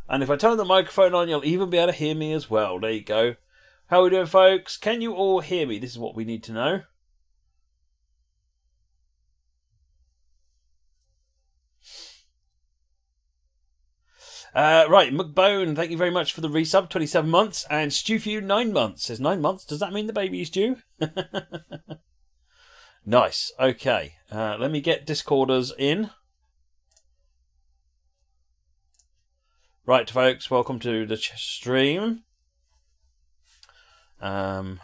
And if I turn the microphone on, you'll even be able to hear me as well. There you go. How are we doing, folks? Can you all hear me? This is what we need to know. Right, McBone, thank you very much for the resub, 27 months. And StewFew, 9 months. Says 9 months. Does that mean the baby is due? Nice. Okay. Let me get Discorders in. Right, folks, welcome to the stream. Right,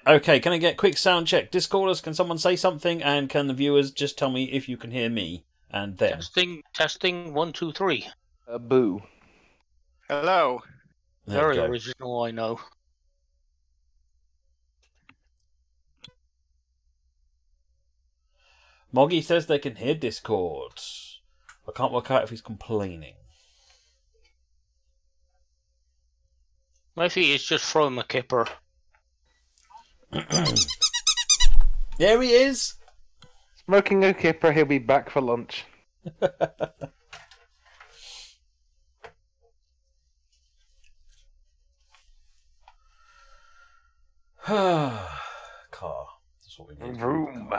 okay, can I get a quick sound check? Discorders, can someone say something? And can the viewers just tell me if you can hear me and them? Testing, 1, 2, 3. Boo. Hello. Very original, I know. Moggy says they can hear Discord. I can't work out if he's complaining. Maybe he's just throwing a kipper. There he is! Smoking a kipper, he'll be back for lunch. Car. That's what we need. Vroom.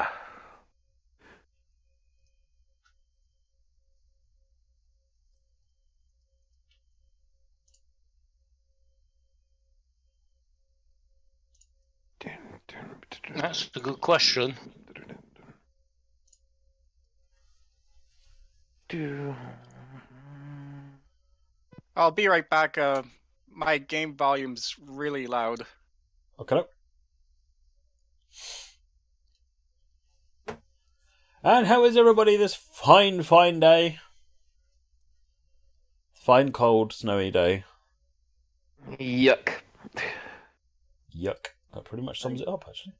That's a good question. I'll be right back. My game volume's really loud. Okay. And how is everybody this fine, fine day? Fine, cold, snowy day. Yuck. Yuck. That pretty much sums it up, actually.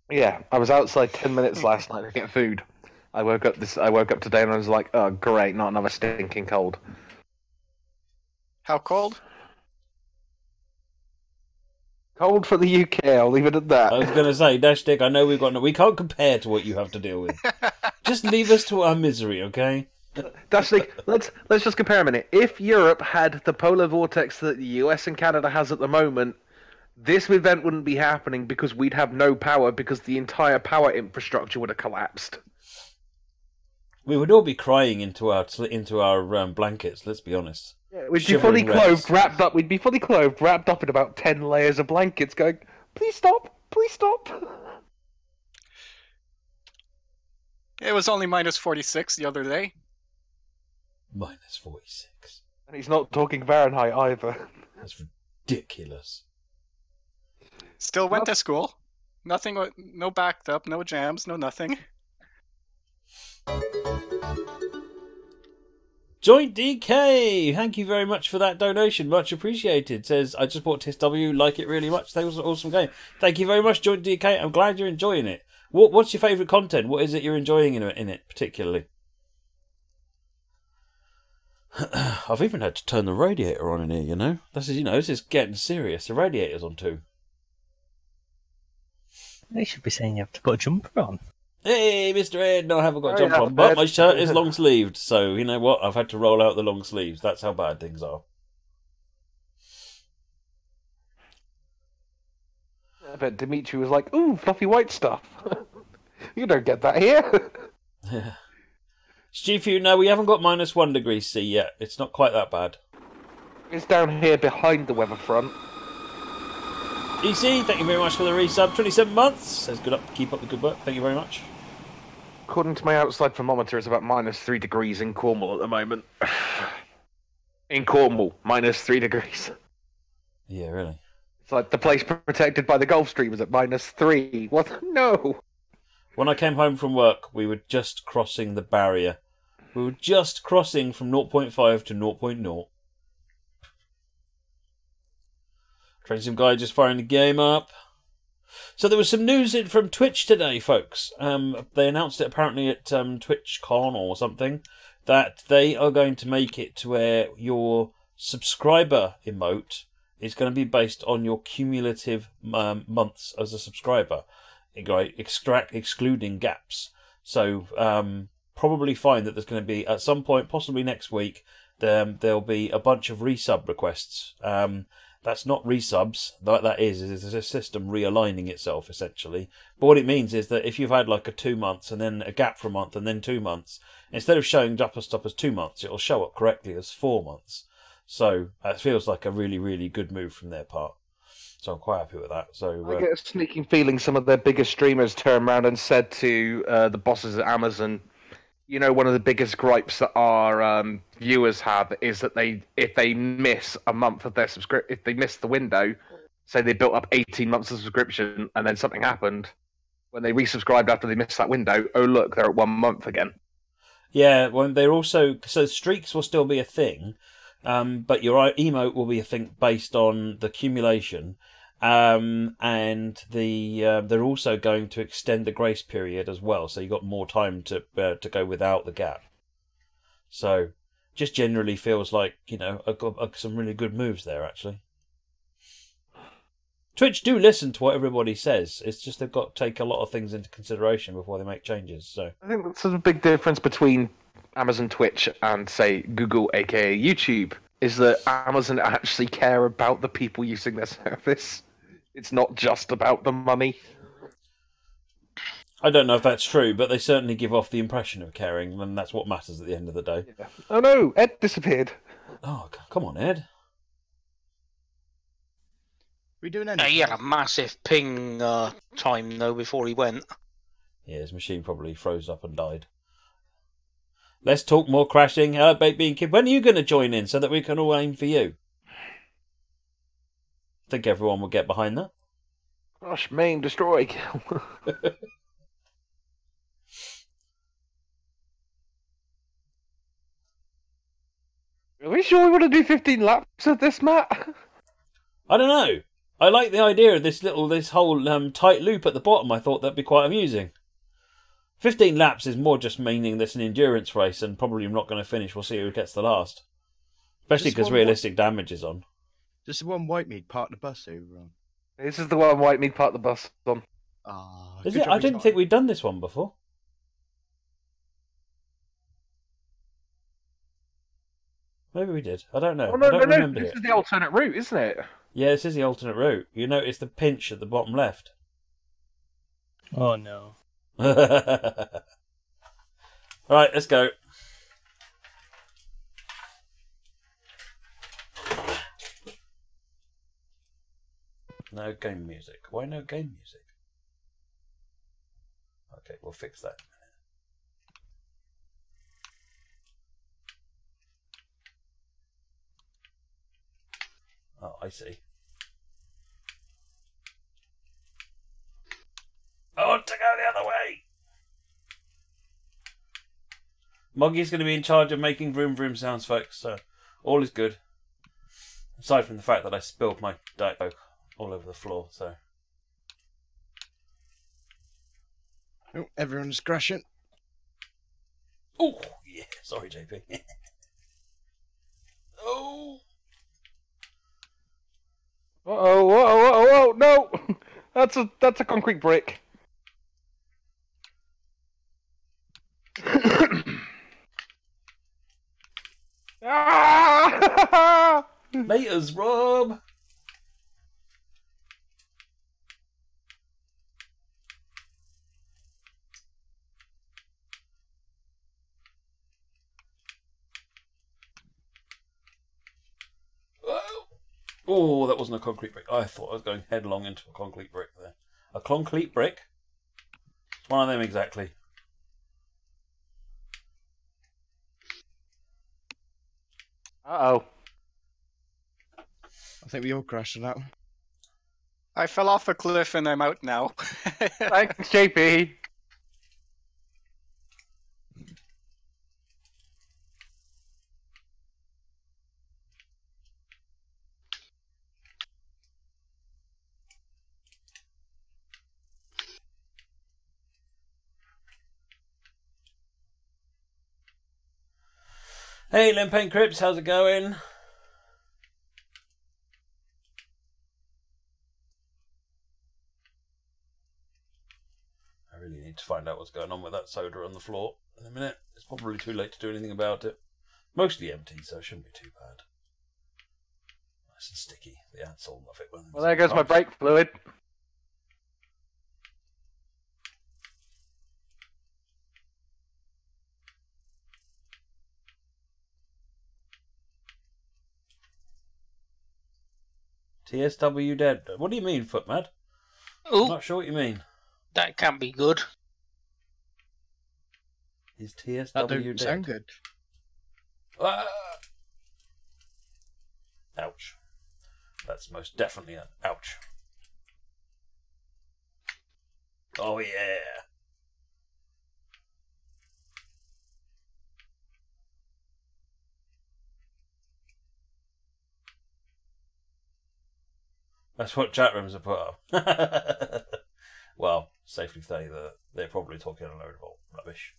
Yeah, I was outside 10 minutes last night to get food. I woke up today and I was like, oh great, not another stinking cold. How cold? Cold for the UK, I'll leave it at that. I was going to say, Dash Dick, I know we can't compare to what you have to deal with. Just leave us to our misery, okay? Dashly, let's just compare a minute. If Europe had the polar vortex that the US and Canada has at the moment, this event wouldn't be happening because we'd have no power because the entire power infrastructure would have collapsed. We would all be crying into our blankets, let's be honest. Yeah, we'd be fully clothed, wrapped up. We'd be fully clothed, wrapped up in about 10 layers of blankets, going, "Please stop! Please stop!" It was only minus 46 the other day. Minus 46. And he's not talking Fahrenheit either. That's ridiculous. Still went to school. Nothing. No backed up. No jams. No nothing. Joint DK, thank you very much for that donation. Much appreciated. Says, I just bought TSW, like it really much. That was an awesome game. Thank you very much, Joint DK. I'm glad you're enjoying it. What's your favourite content? What is it you're enjoying in it particularly? I've even had to turn the radiator on in here, you know. This is getting serious. The radiator's on too. They should be saying you have to put a jumper on. Hey, Mr. Ed, no, I haven't got a jumper on, but my shirt is long-sleeved, so you know what? I've had to roll out the long sleeves. That's how bad things are. I bet Dimitri was like, "Ooh, fluffy white stuff." You don't get that here. Yeah. StewFew, no, we haven't got minus 1 degree C yet. It's not quite that bad. It's down here behind the weather front. EC, thank you very much for the resub. 27 months. Says good up. Keep up the good work. Thank you very much. According to my outside thermometer, it's about minus 3 degrees in Cornwall at the moment. In Cornwall, minus 3 degrees. Yeah, really. It's like the place protected by the Gulf Stream was at minus 3. What? No. When I came home from work, we were just crossing the barrier. We were just crossing from 0.5 to 0.0. Train Sim Guy just firing the game up. So there was some news in from Twitch today, folks. They announced it apparently at TwitchCon or something, that they are going to make it to where your subscriber emote is going to be based on your cumulative months as a subscriber, right? Excluding gaps. So probably find that there's going to be, at some point, possibly next week, there'll be a bunch of resub requests. That's not resubs. That is a system realigning itself, essentially. But what it means is that if you've had like a 2 months and then a gap for a month and then 2 months, instead of showing up as 2 months, it'll show up correctly as 4 months. So it feels like a really, really good move from their part. So I'm quite happy with that. So I get a sneaking feeling some of their biggest streamers turned around and said to the bosses at Amazon, you know, one of the biggest gripes that our viewers have is that if they miss a month of their if they miss the window, say they built up 18 months of subscription and then something happened, when they resubscribed after they missed that window, oh look, they're at 1 month again. Yeah, well, they're also, so streaks will still be a thing, but your emote will be a thing based on the accumulation. And they're also going to extend the grace period as well, so you've got more time to go without the gap. So, just generally feels like, you know, some really good moves there, actually. Twitch do listen to what everybody says. It's just they've got to take a lot of things into consideration before they make changes. So I think that's a big difference between Amazon Twitch and, say, Google, aka YouTube, is that Amazon actually care about the people using their service. It's not just about the money. I don't know if that's true, but they certainly give off the impression of caring, and that's what matters at the end of the day. Yeah. Oh no, Ed disappeared. Oh, come on, Ed. We doing anything? He had a massive ping time though before he went. Yeah, his machine probably froze up and died. Let's talk more crashing. Hello, Baby and Kid. When are you going to join in so that we can all aim for you? I think everyone will get behind that. Crush, maim, destroy, kill. Are we sure we want to do 15 laps of this, Matt? I don't know. I like the idea of this whole tight loop at the bottom. I thought that'd be quite amusing. 15 laps is more just meaning that it's an endurance race and probably not going to finish. We'll see who gets the last. Especially because realistic damage is on. Just the one Whitemead parked the bus over on. This is the one Whitemead parked the bus on. Is it? I didn't think we'd done this one before. Maybe we did. I don't know. Oh, no, I don't no. remember This it. is the alternate route, isn't it? Yeah, this is the alternate route. You notice the pinch at the bottom left. Oh no. Right, let's go. No game music. Why no game music? Okay, we'll fix that in a minute. Oh, I see. Oh, to go the other way! Moggy's going to be in charge of making vroom vroom sounds, folks, so all is good. Aside from the fact that I spilled my Diet Coke all over the floor, so... Oh, everyone's crashing. Oh, yeah, sorry, JP. Oh! Uh-oh, whoa, no! That's a concrete brick. Ah! Laters, Rob! Oh, that wasn't a concrete brick. I thought I was going headlong into a concrete brick there. A concrete brick? It's one of them exactly. Uh-oh. I think we all crashed on that one. I fell off a cliff and I'm out now. Thanks, JP. Hey, Limpain Crips, how's it going? I really need to find out what's going on with that soda on the floor. in a minute. It's probably too late to do anything about it. Mostly empty, so it shouldn't be too bad. Nice and sticky. The ants all love it when. Well, there goes my brake fluid. TSW dead. What do you mean, Footmad? I'm Oh, not sure what you mean. that can't be good. Is That TSW don't dead? sound good. Ah! Ouch. That's most definitely an ouch. Oh yeah. That's what chat rooms are put up. Well, safely say that they're probably talking a load of rubbish.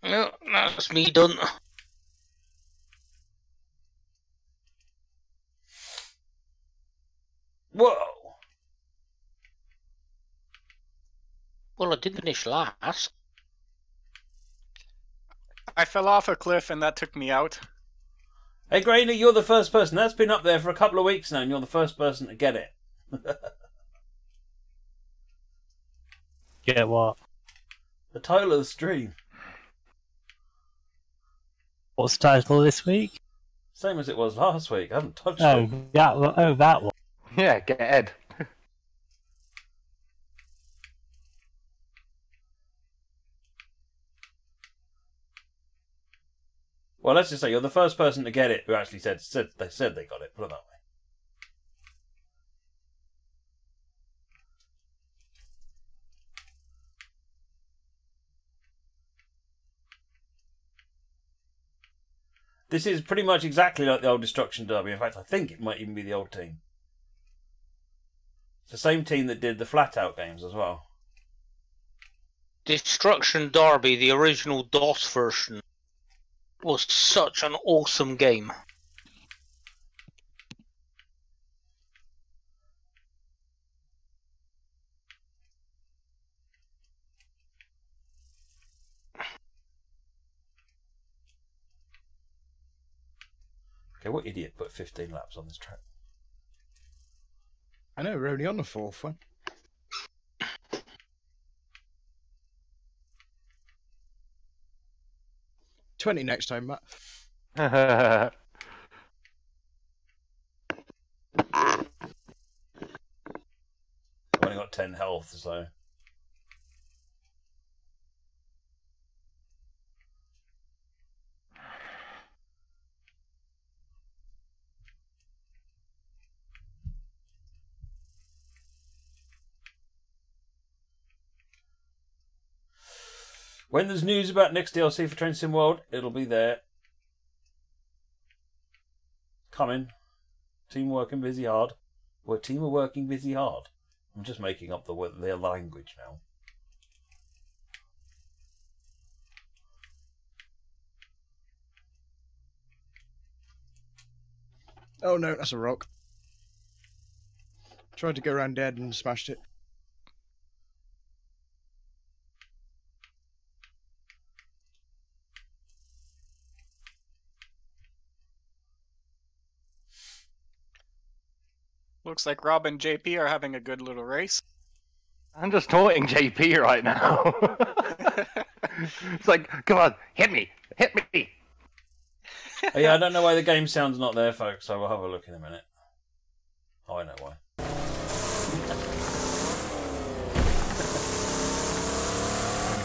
No, that's me done. Whoa! Well, I did finish last. I fell off a cliff and that took me out. Hey, Grainer, you're the first person. That's been up there for a couple of weeks now, and you're the first person to get it. Get what? The title of the stream. What's the title this week? Same as it was last week. I haven't touched Oh, it. that one. Yeah, get Ed. Well, let's just say you're the first person to get it who actually said they got it. Put it that way. This is pretty much exactly like the old Destruction Derby. In fact, I think it might even be the old team. It's the same team that did the Flat Out games as well. Destruction Derby, the original DOS version, was such an awesome game. Okay, what idiot put 15 laps on this track? I know, we're only on the fourth one. 20 next time, Matt. I've only got 10 health, so... When there's news about next DLC for Train Sim World, it'll be there. Coming. Team working busy hard. Well, team are working busy hard. I'm just making up their language now. Oh no, that's a rock. Tried to go around dead and smashed it. Looks like Rob and JP are having a good little race. I'm just taunting JP right now. It's like, come on, hit me. Oh, yeah, I don't know why the game sound's not there, folks, so we'll have a look in a minute. Oh, I know why.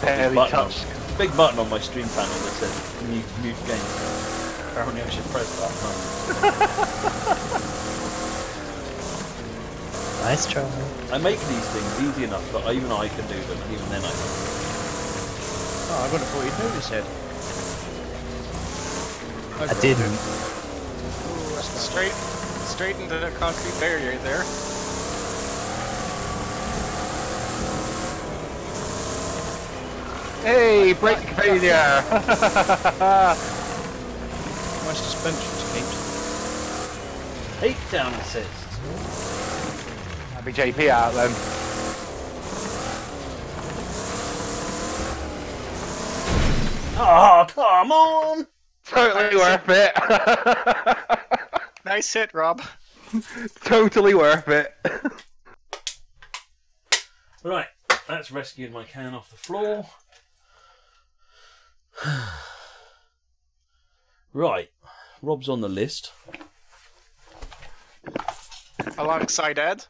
Barely touched. Big button on my stream panel that says mute game. Apparently I should press that. Huh? Nice try. I make these things easy enough that even I can do them, and even then I can. Oh, I would have thought you'd notice it. I didn't. Straight into the concrete barrier there. Hey, brake failure! My suspension's caped. Takedown assist. That'd be JP out then. Oh, come on! Totally worth it. Nice hit, Rob. Totally worth it. Right, that's rescued my can off the floor. Right, Rob's on the list. Alongside Ed.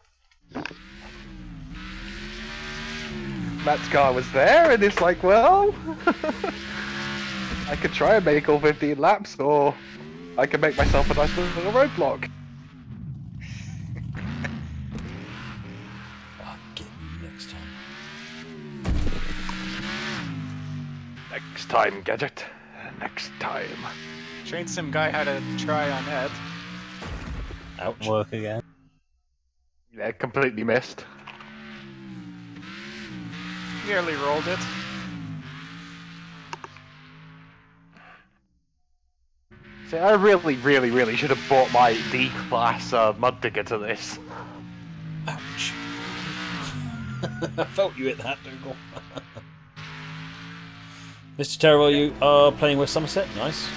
Matt's car was there, and it's like, well, I could try and make all 15 laps, or I could make myself a nice little roadblock. I'll get you next time. Next time, Gadget. Next time. Train sim guy had a try on Ed. Ouch. Work again. Yeah, completely missed. Nearly rolled it. See, I really should have bought my D-class mud digger to this. Ouch. I felt you hit that, Dougal. Mr. Terrible, you are playing with Somerset. Nice.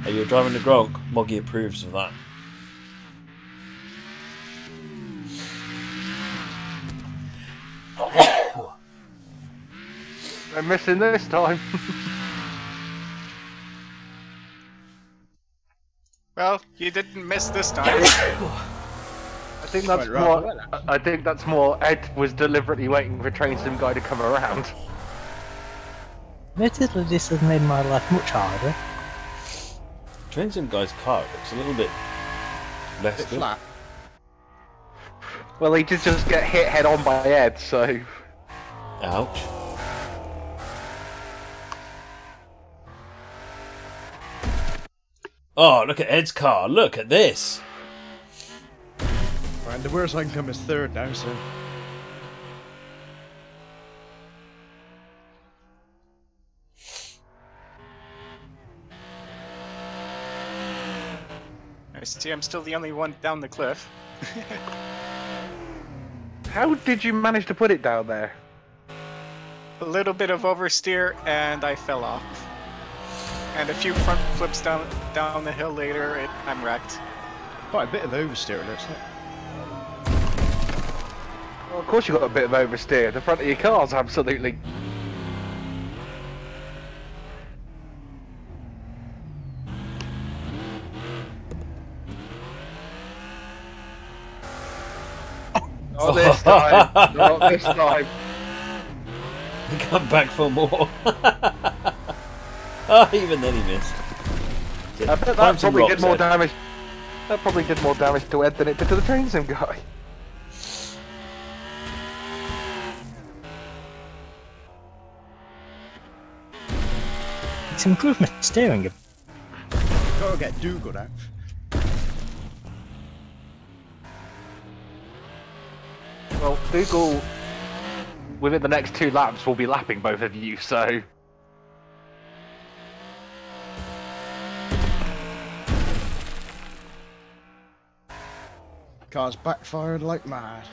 You're driving the Gronk. Moggy approves of that. I'm missing this time. Well, you didn't miss this time. I think that's Quite right. more. I think that's more. Ed was deliberately waiting for Train Sim Guy to come around. Admittedly, this has made my life much harder. Train Sim Guy's car looks a little bit less Bit good. flat. Well, he did just get hit head on by Ed, so. Ouch. Oh, look at Ed's car. Look at this. Right, the worst I can come is third now, so. I see I'm still the only one down the cliff. How did you manage to put it down there? A little bit of oversteer and I fell off. And a few front flips down the hill later, I'm wrecked. Quite a bit of oversteer, it looks like. Well, of course you got a bit of oversteer. The front of your car's absolutely. Not this time. Not this time. Come back for more. Oh, even then he missed. I bet that probably did more damage. That probably did more damage to Ed than it did to the Train Sim Guy. It's improved my steering. Gotta get Dougal out. Well, Dougal, within the next 2 laps, will be lapping both of you, so. Car's backfired like mad.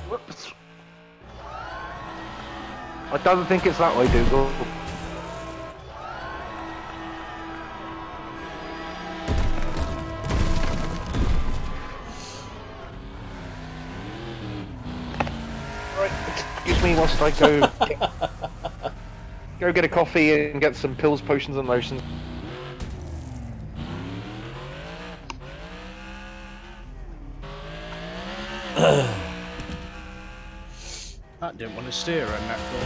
Whoops. I don't think it's that way, Dougal. Right, excuse me whilst I go get a coffee and get some pills, potions and lotions. Matt didn't want to steer in that corner.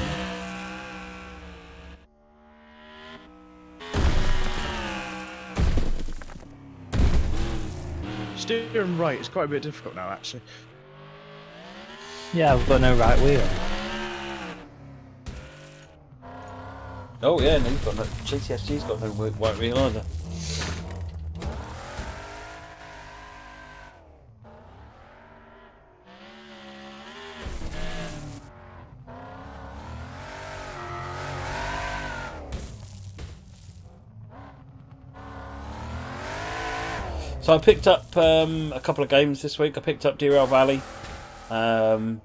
Steering right is quite a bit difficult now, actually. Yeah, I've got no right wheel. Oh yeah, no, you've got no. GTSG's got no white wheel either. So I picked up a couple of games this week. I picked up Derail Valley.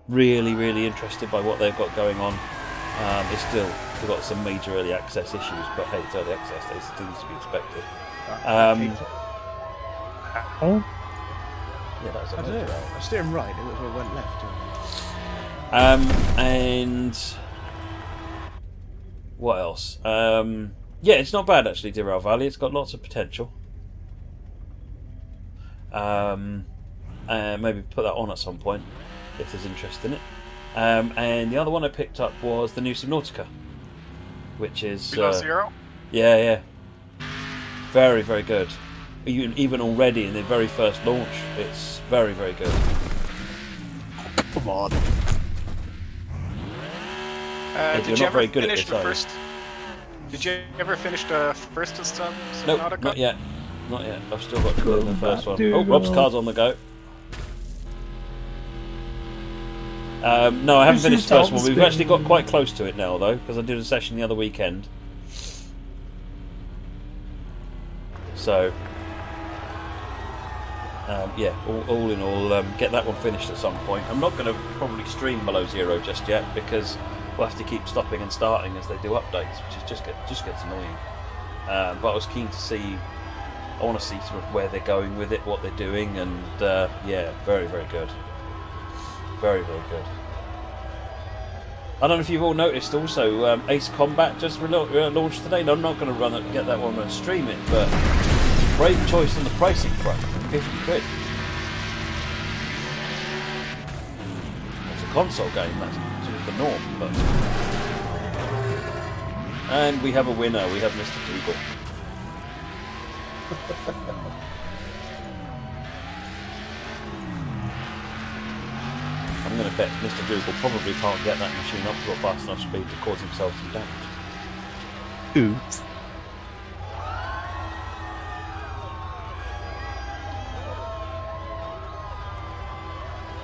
Really interested by what they've got going on. It's still got some major early access issues, but hey, it's early access. These things to be expected. Oh, Yeah, that's I don't know. I was steering right, it went left. And what else? Yeah, it's not bad actually. Derail Valley. It's got lots of potential. Maybe put that on at some point if there's interest in it. And the other one I picked up was the new Subnautica, which is Below Zero? yeah, very good. Even already in the very first launch, it's very good. come on. If Did you're you not ever very good at finish this, the are you? first? Did you ever finish the first Subnautica? Nope, not yet. Not yet. I've still got to do the first one. Oh, Rob's car's on the go. No, I haven't finished the first one. We've actually got quite close to it now, though, because I did a session the other weekend. So, yeah, all in all, get that one finished at some point. I'm not going to probably stream Below Zero just yet because we'll have to keep stopping and starting as they do updates, which is just gets annoying. But I was keen to see. I want to see sort of where they're going with it, what they're doing, and yeah, very good. Very good. I don't know if you've all noticed also, Ace Combat just launched today. No, I'm not going to get that one and stream it, but great choice on the pricing front, 50 quid. It's a console game, that's sort of the norm, but... And we have a winner, we have Mr. Google. I'm going to bet Mr. Google probably can't get that machine up to a fast enough speed to cause himself some damage. Oops.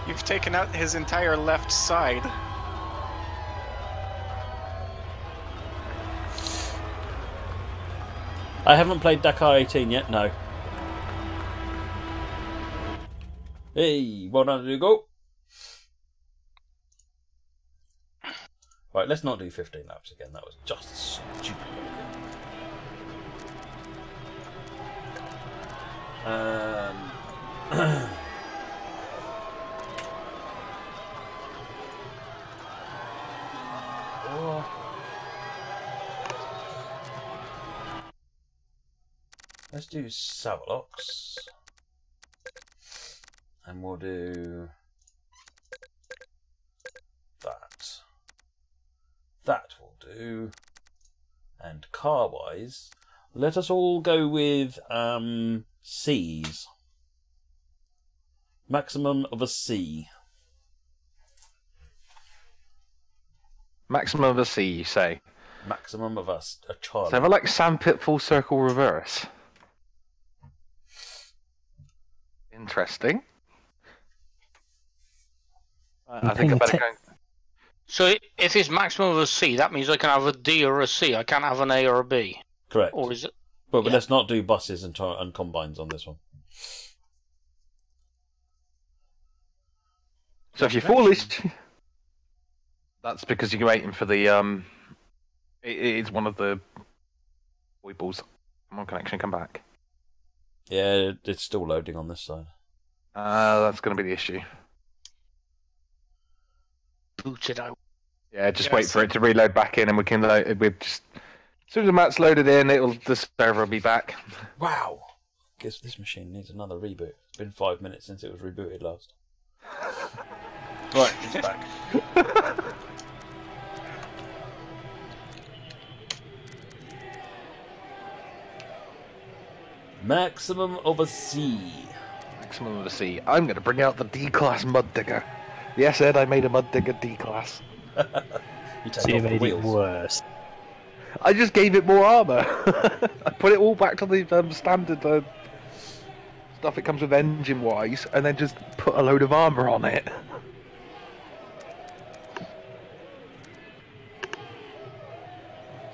You've taken out his entire left side. I haven't played Dakar 18 yet, no. Hey, well done, Google. Right, let's not do 15 laps again. That was just stupid. Let's do Savelox. And we'll do that. That will do. And car-wise, let us all go with C's. Maximum of a C. Maximum of a C, you say? Maximum of a Charlie. So I like Sandpit Full Circle Reverse. Interesting. I think I better go. So if it's maximum of a C, that means I can have a D or a C. I can't have an A or a B. Correct. Or is it? But Yeah. let's not do buses and combines on this one. So if you're foolish, that's because you're waiting for the it is one of the balls. Come on, connection, come back. Yeah, it's still loading on this side. That's going to be the issue. Boot it out. Yeah, just Yeah, wait for it to reload back in, and we can load. We just as soon as the map's loaded in, the server will be back. Wow. Guess this machine needs another reboot. It's been 5 minutes since it was rebooted last. Right, it's back. Maximum of a C. Maximum of a C. I'm going to bring out the D-class mud digger. Yes, Ed, I made a mud digger D-class. You take So you off the made it wheels. worse. I just gave it more armor. I put it all back to the standard stuff it comes with engine-wise, and then just put a load of armor on it.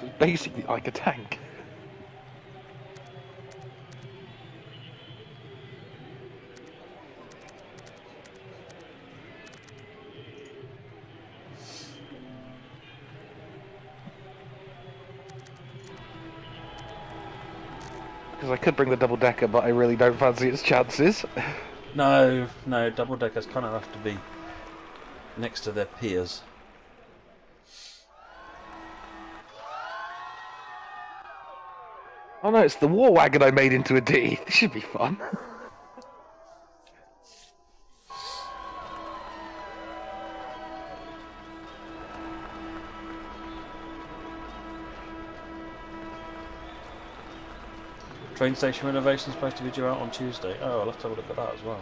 It's basically like a tank. Because I could bring the double decker, but I really don't fancy its chances. No, double deckers kind of have to be next to their peers. Oh no, it's the war wagon I made into a D. This should be fun. Train station renovation is supposed to be due out on Tuesday. Oh, I'll have to have a look at that as well.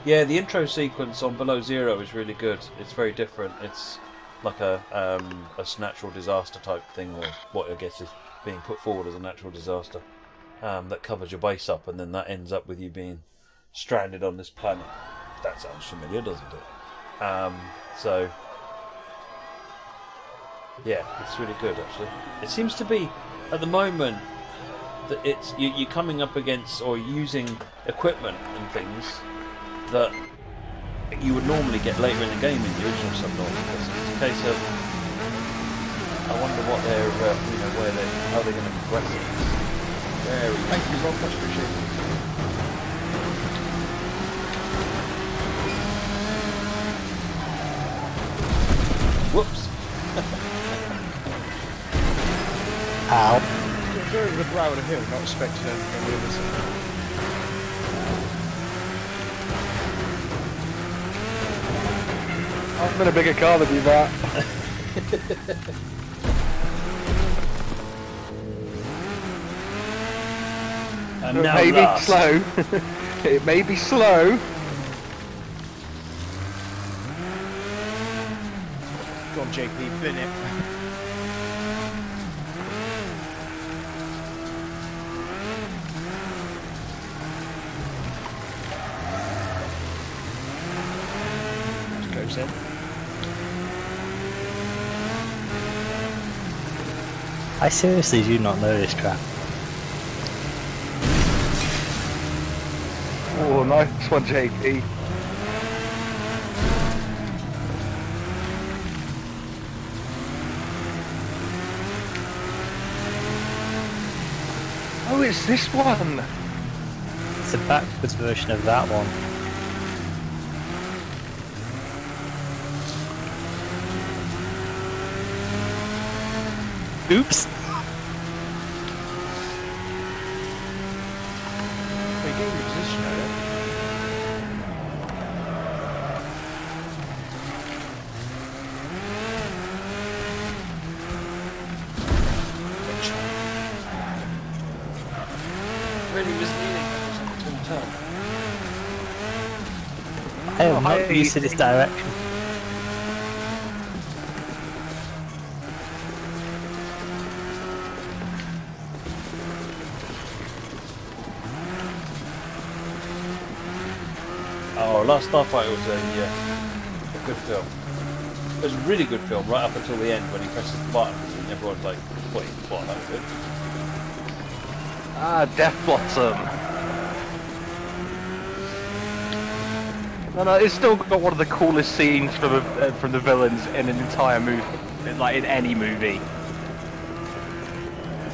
Yeah, the intro sequence on Below Zero is really good. It's very different. It's like a natural disaster type thing, or what I guess is being put forward as a natural disaster that covers your base up, and then that ends up with you being stranded on this planet. That sounds familiar, doesn't it? So yeah, it's really good actually. It seems to be at the moment that it's you're coming up against or using equipment and things that you would normally get later in the game in the original Subnautica. It's a case of I wonder what they're where they how they're going to progress it. Very Thank you, Rob. Much appreciated. whoops. Ow. You're over the brow of the hill, not expecting anything with this. I'm in a bigger car than you, Matt. And It now may last. be slow. It may be slow. Go on, JP, bin it. Goes in. I seriously do not know this crap. Oh, nice one, JP. Oh, it's this one. It's a backwards version of that one. Oops. They gave you position at it. Really misleading. It's a I am not hi. used to this direction. Oh, Last Starfighter was a good film. It was a really good film right up until the end when he presses the button and everyone's like, wait, what, that was it? Ah, Death Blossom. No, it's still got one of the coolest scenes from the villains in an entire movie, like in any movie.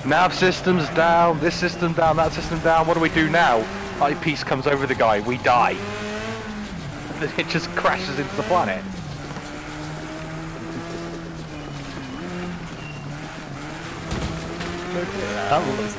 Nav systems down, this system down, that system down. What do we do now? Eyepiece comes over the guy, we die. It just crashes into the planet. That was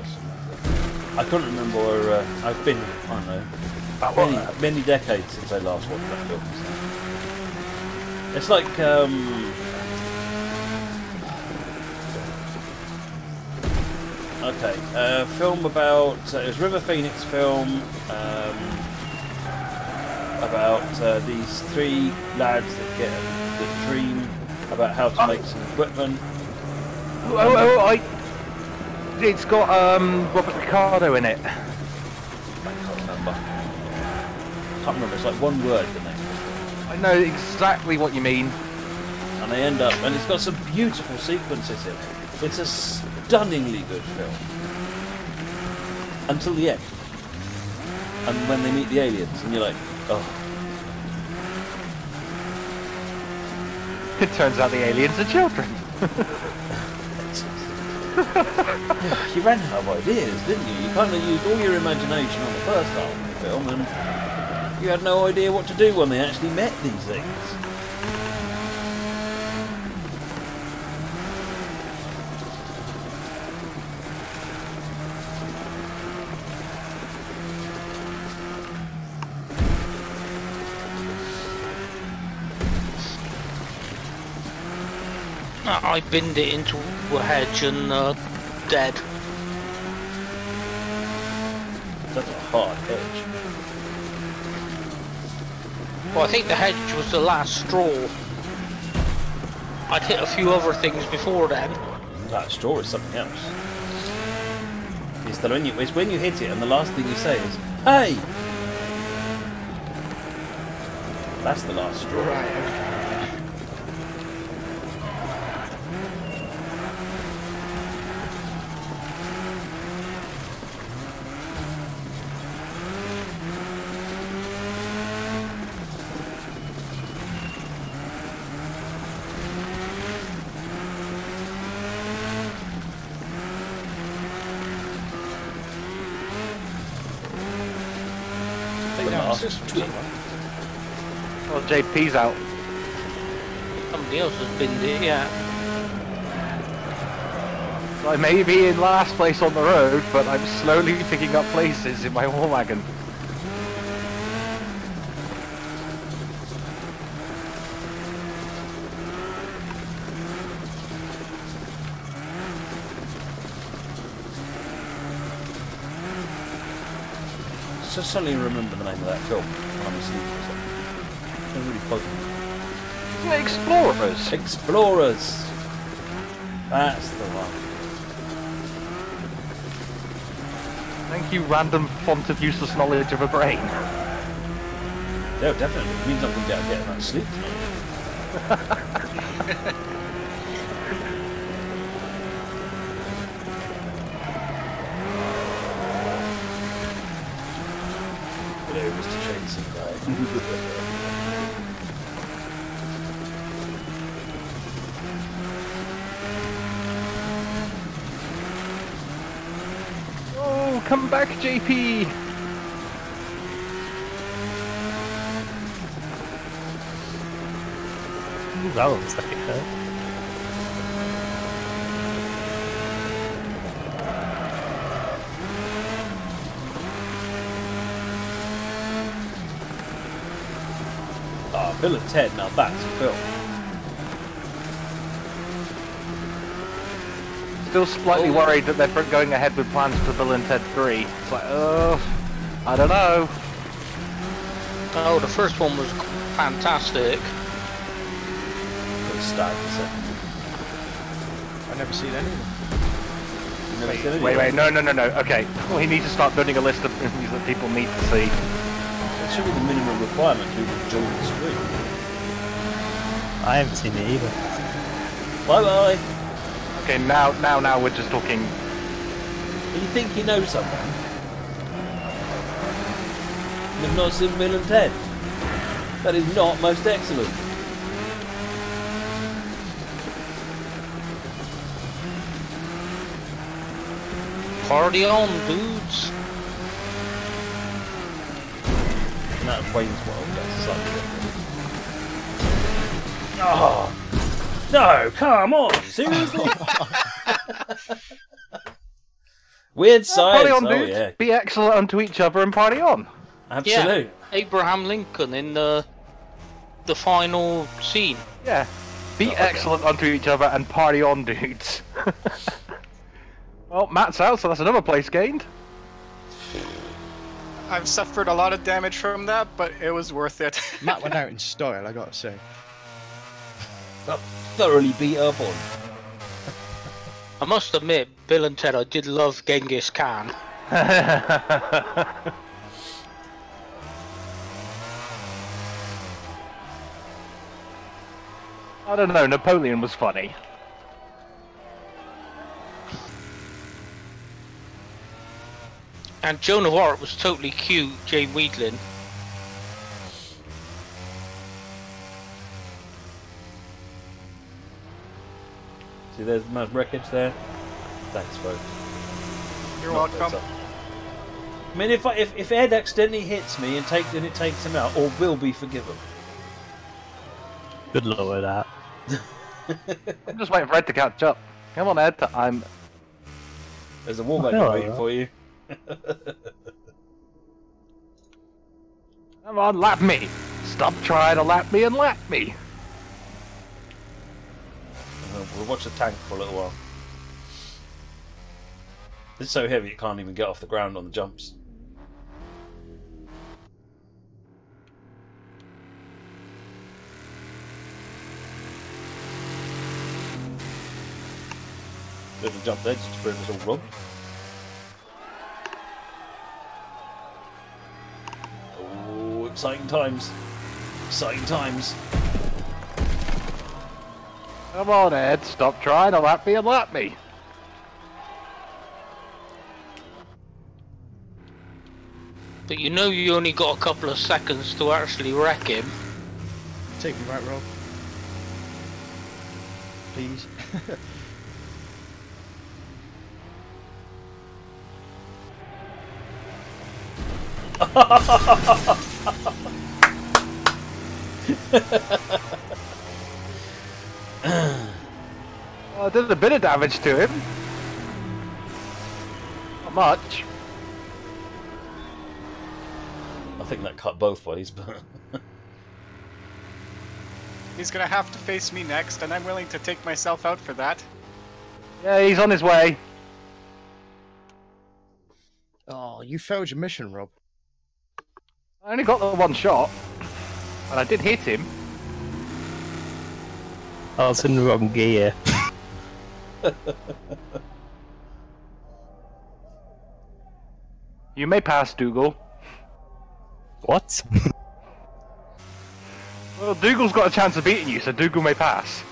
was. I couldn't remember where I've been. I don't know, many decades since I last watched that film. So. It's like okay, film about it was River Phoenix film about these three lads that dream about how to make some equipment. It's got Robert Ricardo in it. I can't remember. It's like one word, the name. I know exactly what you mean. And they end up, and it's got some beautiful sequences in it. It's a stunningly good film. Until the end. And when they meet the aliens, and you're like, oh. It turns out the aliens are children. You ran out of ideas, didn't you? You kind of used all your imagination on the first half of the film, and you had no idea what to do when they actually met these things. I binned it into a hedge and dead. That's a hard hedge. Well, I think the hedge was the last straw. I'd hit a few other things before then. That straw is something else. It's when you hit it and the last thing you say is, "Hey!" That's the last straw. Right, okay. Well, JP's out. Somebody else has binned it, yeah. I may be in last place on the road, but I'm slowly picking up places in my war wagon. Just suddenly remember the name of that film when I'm asleep or something. It's really bugging me. Isn't it Explorers? Explorers! That's the one. Thank you, random font of useless knowledge of a brain. Yeah, definitely. It means I'm going to get enough sleep tonight. Hello, Mr. Chainsaw Guy. Oh, come back, JP! Ooh, that looks like it hurt. Oh, Bill and Ted, now that's a film. Still slightly worried that they're going ahead with plans for Bill and Ted 3. It's like, I don't know. Oh, the first one was fantastic. Good start, the second. I've never seen any of them. You never seen it? Wait, no. Okay, we need to start building a list of movies that people need to see. That should be the minimum requirement to enjoy the screen. I haven't seen it either. Bye bye. Okay, now we're just talking. You think you know someone? You've not seen Bill and Ted. That is not most excellent. Party on, dudes. And that Wayne's World, that's slightly different. Oh! No, come on! Seriously? Weird Party science. on, Oh dudes. yeah, Be excellent unto each other and party on. absolute. Abraham Lincoln in the final scene. Yeah. Be excellent unto each other and party on, dudes. Well, Matt's out, so that's another place gained. I've suffered a lot of damage from that, but it was worth it. Matt went out in style, I gotta say. Got thoroughly beat up on. I must admit, Bill and Ted, I did love Genghis Khan. I don't know, Napoleon was funny. And Joan of Arc was totally cute, Jane Wheatlin. See, there's the wreckage there. Thanks, folks. You're Not welcome. better. I mean, if Ed accidentally hits me and it takes him out, all will be forgiven. Good luck with that. I'm just waiting for Ed to catch up. Come on, Ed. There's a wallbanger Hello. waiting for you. Come on, lap me. Stop trying to lap me and lap me. We'll watch the tank for a little while. It's so heavy it can't even get off the ground on the jumps. Little jump there just to prove it's all wrong. Oh, exciting times. Exciting times. Come on, Ed. Stop trying to lap me and lap me. But you know you only got a couple of seconds to actually wreck him. Take me right, Rob. Please. Well, I did a bit of damage to him. Not much. I think that cut both ways, but He's gonna have to face me next, and I'm willing to take myself out for that. Yeah, he's on his way. Oh, you failed your mission, Rob. I only got the one shot. And I did hit him. I was in the wrong gear. You may pass, Dougal. What? Well, Dougal's got a chance of beating you, so Dougal may pass.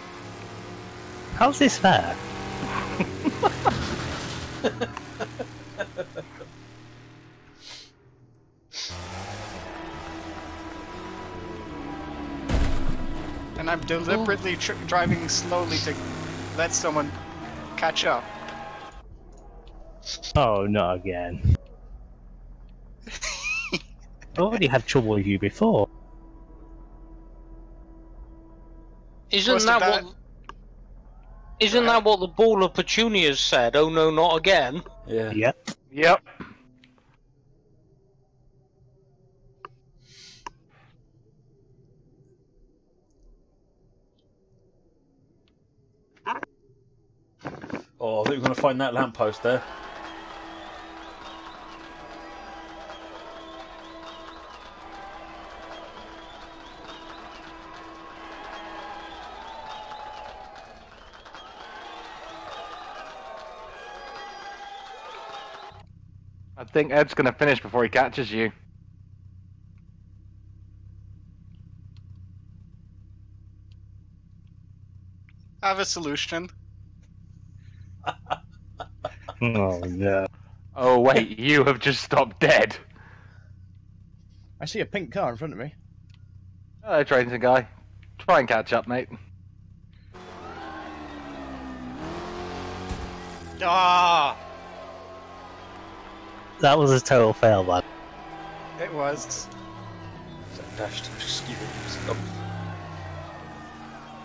How's this fair? And I'm deliberately driving slowly to let someone catch up. Oh, not again. I already had trouble with you before. Isn't that what the ball of petunias said? Oh no, not again. yeah. Yep. Yep. Oh, I think we're going to find that lamppost there. I think Ed's gonna finish before he catches you. I have a solution. Oh no. Oh wait, you have just stopped dead. I see a pink car in front of me. Hello, Trainson guy. Try and catch up, mate. Ah, That was a total fail, man. it was. Dashed.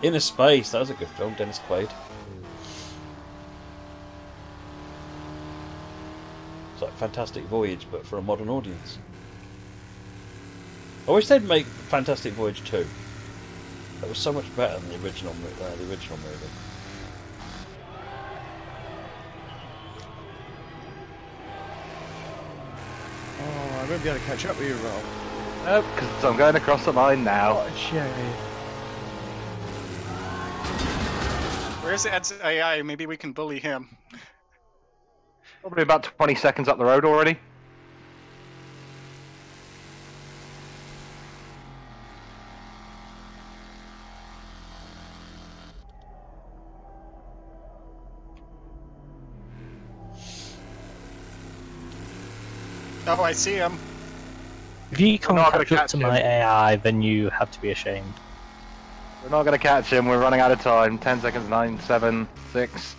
Inner Space, that was a good film, Dennis Quaid. Fantastic Voyage, but for a modern audience. I wish they'd make Fantastic Voyage 2. That was so much better than the original movie. Oh, I won't be able to catch up with you, Rob. Nope, because I'm going across the line now. What a shame. Where's Ed's AI? Maybe we can bully him. Probably about 20 seconds up the road already. Oh, I see him. If you can't not gonna catch up catch to him. my AI, then you have to be ashamed. We're not going to catch him. We're running out of time. 10 seconds, 9, 7, 6.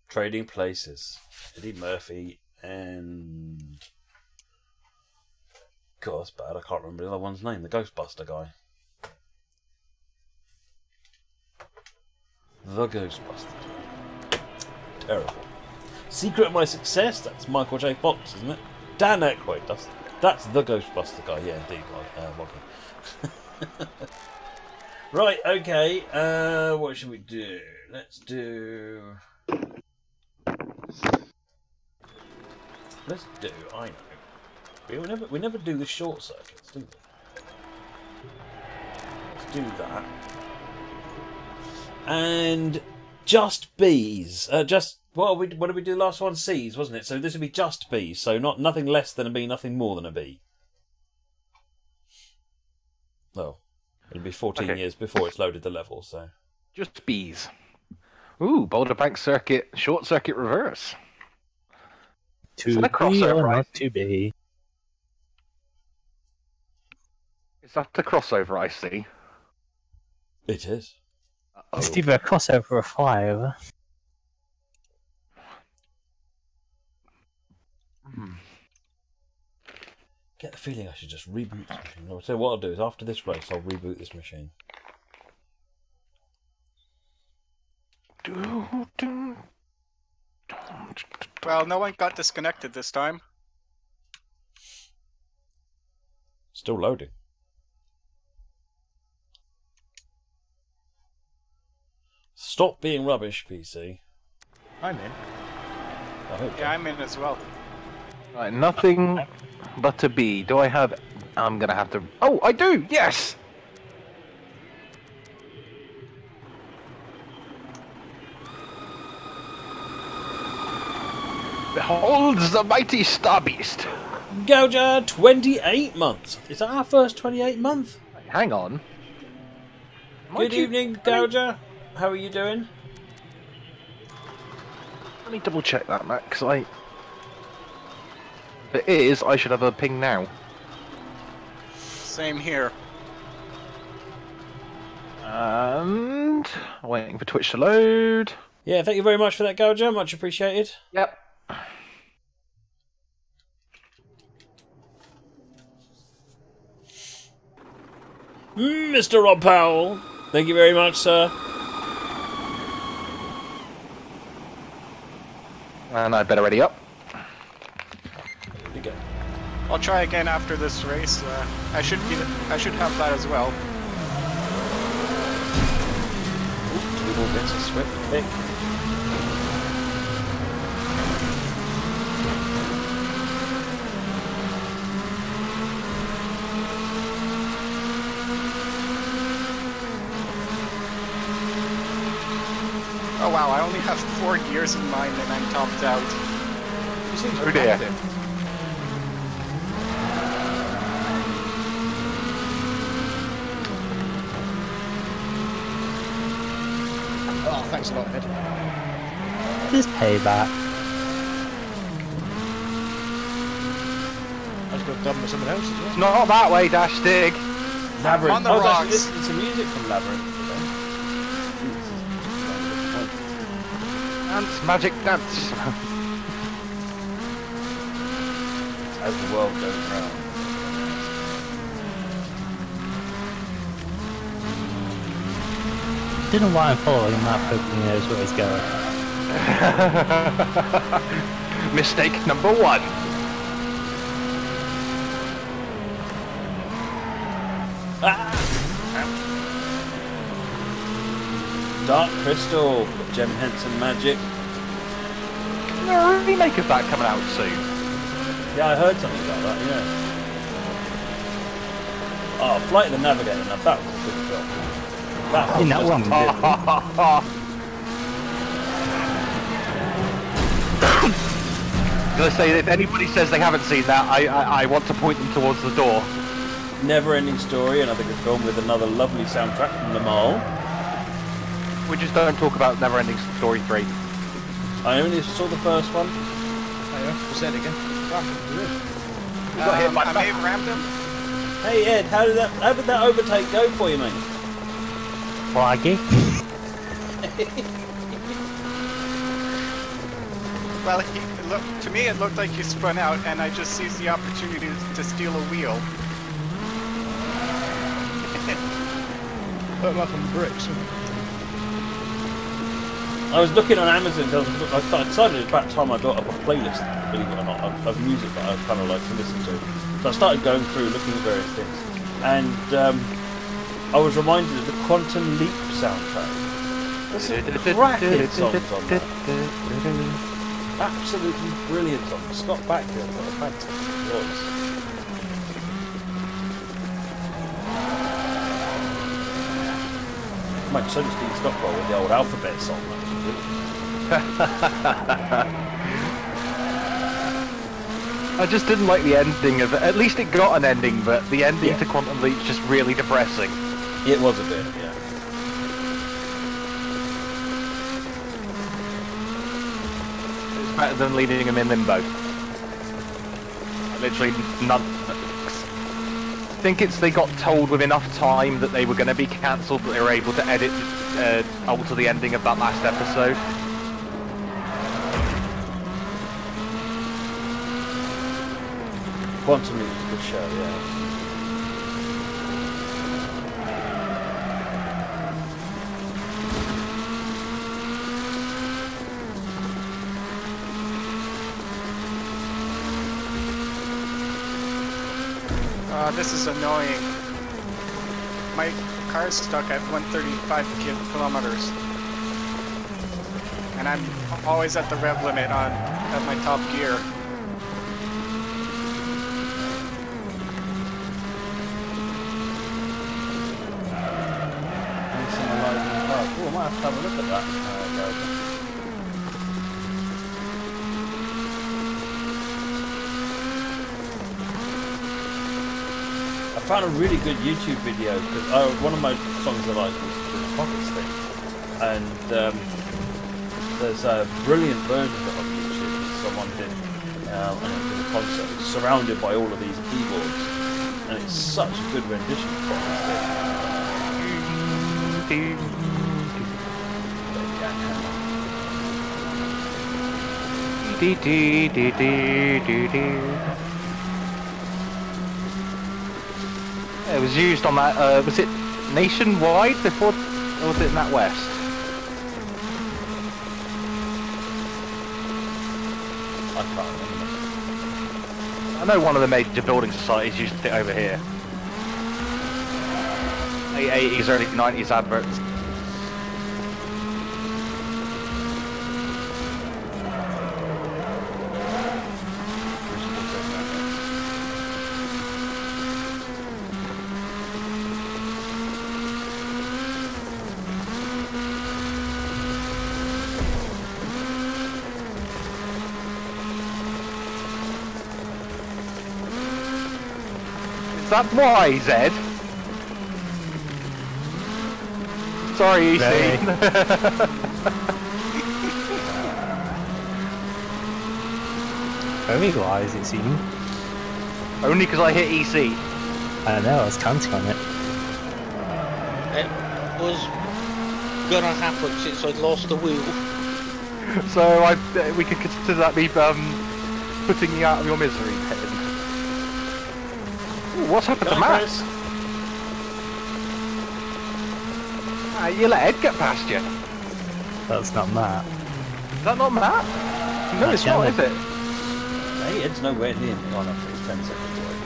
Trading Places. Eddie Murphy and... God, that's bad. I can't remember the other one's name. The Ghostbuster guy. The Ghostbuster. Terrible. Secret of My Success? That's Michael J. Fox, isn't it? Dan Aykroyd. That's the Ghostbuster guy. Yeah, indeed. Login. Right, okay. What should we do? Let's do... I know. We never do the short circuits, do we? Let's do that. And just Bs. What did we do last one? Cs, wasn't it? So this would be just Bs. So nothing less than a B, nothing more than a B. Well, it'll be 14 years before it's loaded the level, so. Just Bs. Ooh, Boulder Bank Circuit, short circuit reverse. To Is that a be crossover, or right? not to be. Is that the crossover I see? It is. It's either a crossover or a flyover. Get the feeling I should just reboot this machine. I'll tell you what I'll do is after this race, I'll reboot this machine. Well, no one got disconnected this time. Still loading. Stop being rubbish, PC. I'm in. I hope so. Yeah, I'm in as well. Right, nothing but a B. Do I have... I'm going to have to... Oh, I do! Yes! Behold the mighty Star Beast! Gouger, 28 months. Is that our first 28 month? Hang on. Good evening, Gouger. How are you doing? Let me double check that, Matt, because I... If it is, I should have a ping now. Same here. And... waiting for Twitch to load. Yeah, thank you very much for that, Gouger. Much appreciated. Yep. Mr. Rob Powell. Thank you very much, sir. And I better ready up. Here we go. I'll try again after this race. I should have that as well. Little bits of swift kick. Oh wow, I only have 4 gears in mine and I'm topped out. You seem to Oh have dear. it. Oh, thanks a lot, Ed. This payback. I was going to done with someone else as well. Not that way, Dash Dig. Labyrinth. On the I was rocks. actually listening to music from Labyrinth today. Dance, magic dance. As the world goes round. don't know why I'm following Matt, hoping he knows where he's going. Mistake number 1. Dark Crystal, Gem Henson Magic. Is there a remake of that coming out soon? Yeah, I heard something about that, yeah. Oh, Flight of the Navigator, now that was a good film. That was That just one. I'm gonna say, if anybody says they haven't seen that, I want to point them towards the door. Never Ending Story, another good film with another lovely soundtrack from the Mall. We just don't talk about Neverending Story 3. I only saw the first one. Oh yeah, what's that again? You got hit by I may have rammed him. Hey Ed, how did that overtake go for you, mate? Flaggy. Well, to me it looked like he spun out, and I just seized the opportunity to steal a wheel. Put them up on the bricks. I was looking on Amazon because I decided it's about time I got up a playlist, believe it or not, of music that I kind of like to listen to. So I started going through, looking at various things, and I was reminded of the Quantum Leap soundtrack. There's some cracking songs on that. Absolutely brilliant songs. Scott Bakula got a fantastic voice. Might so Steve Stockwell with the old Alphabet song. I just didn't like the ending of it. At least it got an ending, but the ending to Quantum Leap's just really depressing. It was a bit, yeah. It's better than leaving him in limbo. Literally none. I think they got told with enough time that they were going to be cancelled that they were able to edit, alter the ending of that last episode. Quantum Leap was a good show, yeah. This is annoying. My car's stuck at 135 kilometers. And I'm always at the rev limit at my top gear. Oh, I might have to have a look at that. I found a really good YouTube video because one of my songs I like was the Pockets thing, and there's a brilliant version of it on YouTube that someone did, and it was a concert. It's surrounded by all of these keyboards, and it's such a good rendition of Pockets thing. It was used on that, was it Nationwide before, or was it Nat West? I can't remember. I know one of the major building societies used it over here. Late 80s, early 90s adverts. Is that wise, Ed? Sorry, EC. Very wise, it seemed. Only because I hit EC. I know, I was counting on it. It was gonna happen since I'd lost the wheel. So we could consider that me putting you out of your misery, Ed. Ooh, what's happened to Matt? You let Ed get past you. That's not Matt. Is that not Matt? No, it's not, is it? Hey, Ed's nowhere near me. Oh, no, it's 10 seconds away.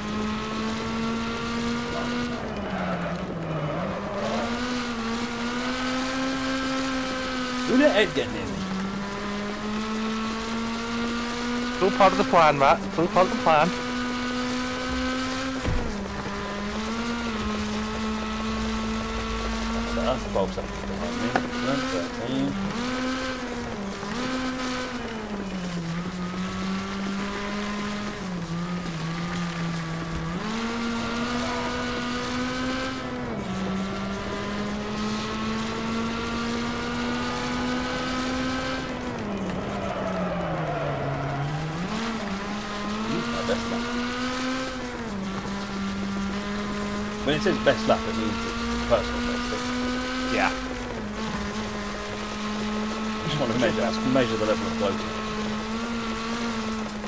Who let Ed get near me? It's all part of the plan, Matt. It's all part of the plan. That's 12 seconds behind me. 13. When it says best lap, it means it's personal best. Yeah. I just want to measure the level of clothing.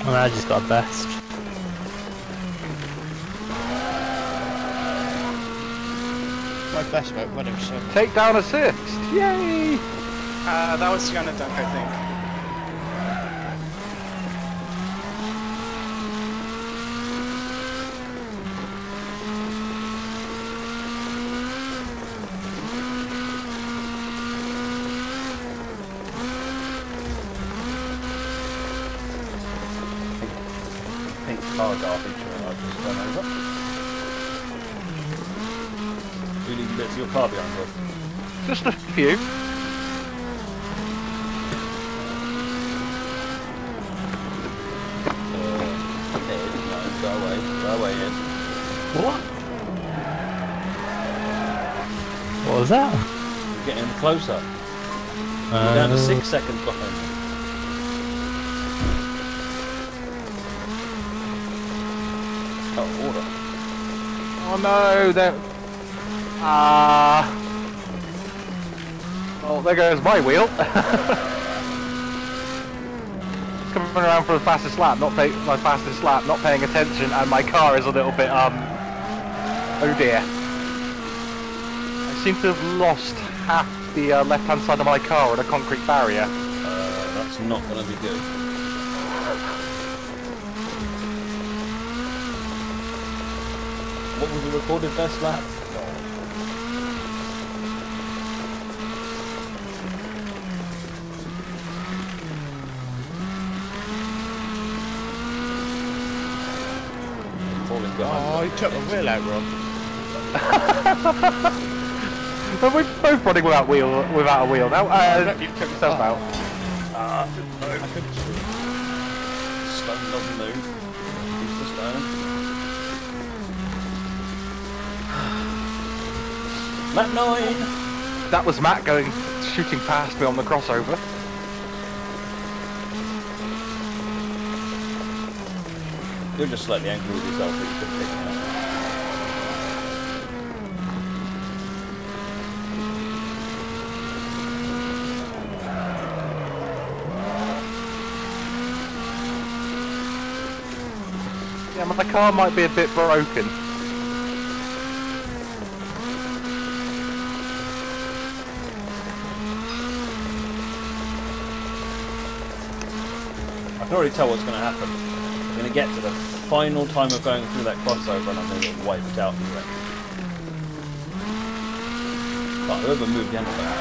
And I just got best. My best mate, 107. Takedown assist! Yay! That was gonna dunk, I think. Pink car garbage I've just run over. You leave bits of your car behind, Rob. Just a few. Ed, no, go away, Ed. What? What was that? You're getting closer. You're down to 6 seconds behind me. Oh, order. Oh no, there. Oh, there goes my wheel. Coming around for the fastest lap, not paying attention, and my car is a little bit oh dear. I seem to have lost half the left-hand side of my car on a concrete barrier. That's not going to be good. What was the recorded best lap? Falling behind. Oh, you took the wheel out, Rob. But we're both running without a wheel now. You took yourself out. I couldn't see. Stone doesn't move. Keeps the stone. Lap 9! That was Matt shooting past me on the crossover. You're just slightly angry with yourself that you couldn't take it out. Yeah, my car might be a bit broken. I can already tell what's going to happen. I'm going to get to the final time of going through that crossover and I'm going to get wiped out in the wreck. But whoever moved the handle back.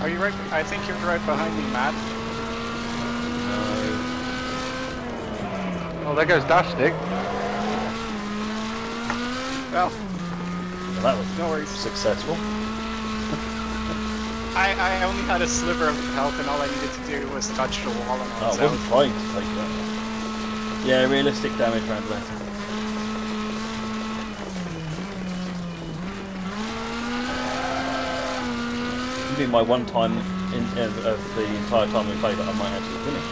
Are you right? I think you're right behind me, Matt. No. Oh, there goes Dash Stick. Well, Well, that was no worries. successful. I only had a sliver of health, and all I needed to do was touch the wall, and I Oh, was I wasn't out. trying to take that. Yeah, realistic damage round left. It'll be my one time of the entire time we played that I might actually finish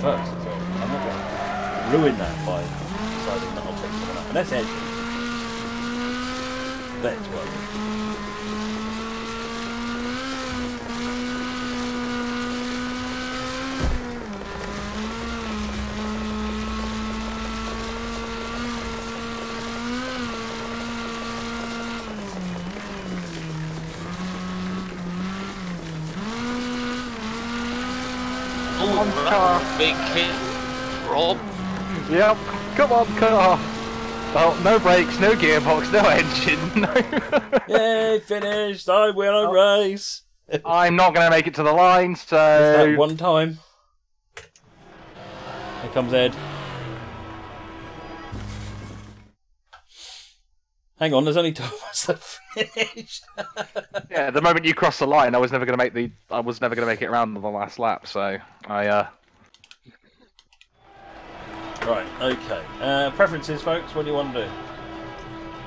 first. So I'm not going to ruin that by deciding that I'll take someone out. And that's Ed. That's what. on, car. Big hit, Rob. Yep. Come on, car. Oh, no brakes, no gearbox, no engine. No. Yay, finished! I win a race! I'm not going to make it to the line, so... Just that one time. Here comes Ed. Hang on, there's only 2 of us that finished. Yeah, the moment you cross the line, I was never going to make it around on the last lap, so I Right, okay. Preferences, folks. What do you want to do?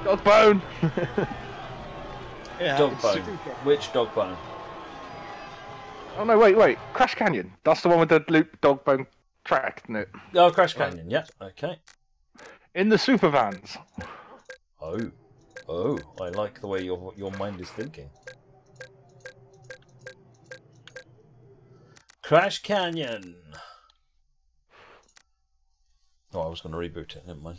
Dog bone. Yeah, Dog it's bone. super- Which dog bone? Oh no, wait. Crash Canyon. That's the one with the loop dog bone track, isn't it? Oh, Crash Canyon. Yeah. Okay. In the super vans. Oh, I like the way your mind is thinking. Crash Canyon. Oh, I was going to reboot it. Never mind.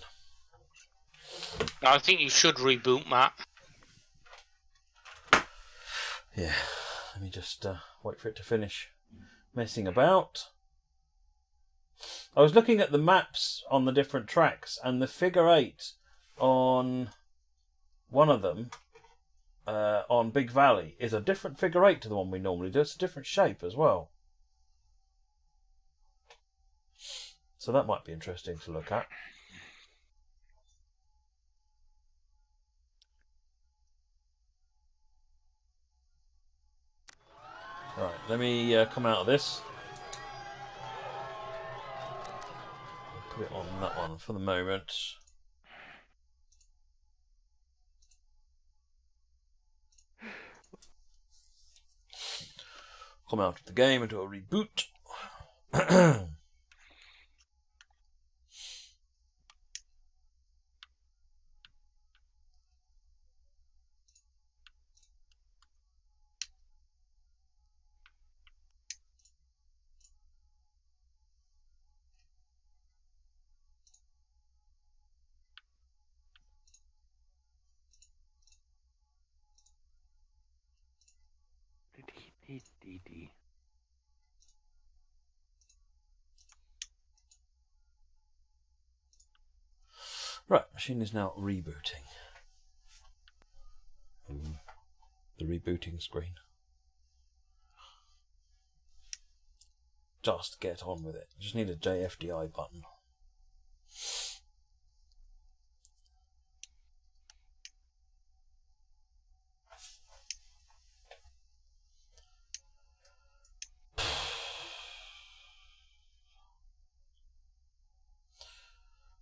I think you should reboot, Matt. Yeah. Let me just wait for it to finish messing about. I was looking at the maps on the different tracks, and the figure 8 on one of them, on Big Valley, is a different figure 8 to the one we normally do. It's a different shape as well. So that might be interesting to look at. Right, let me come out of this. Put it on that one for the moment. Come out of the game and do a reboot. Right, machine is now rebooting. The rebooting screen. Just get on with it. Just need a JFDI button.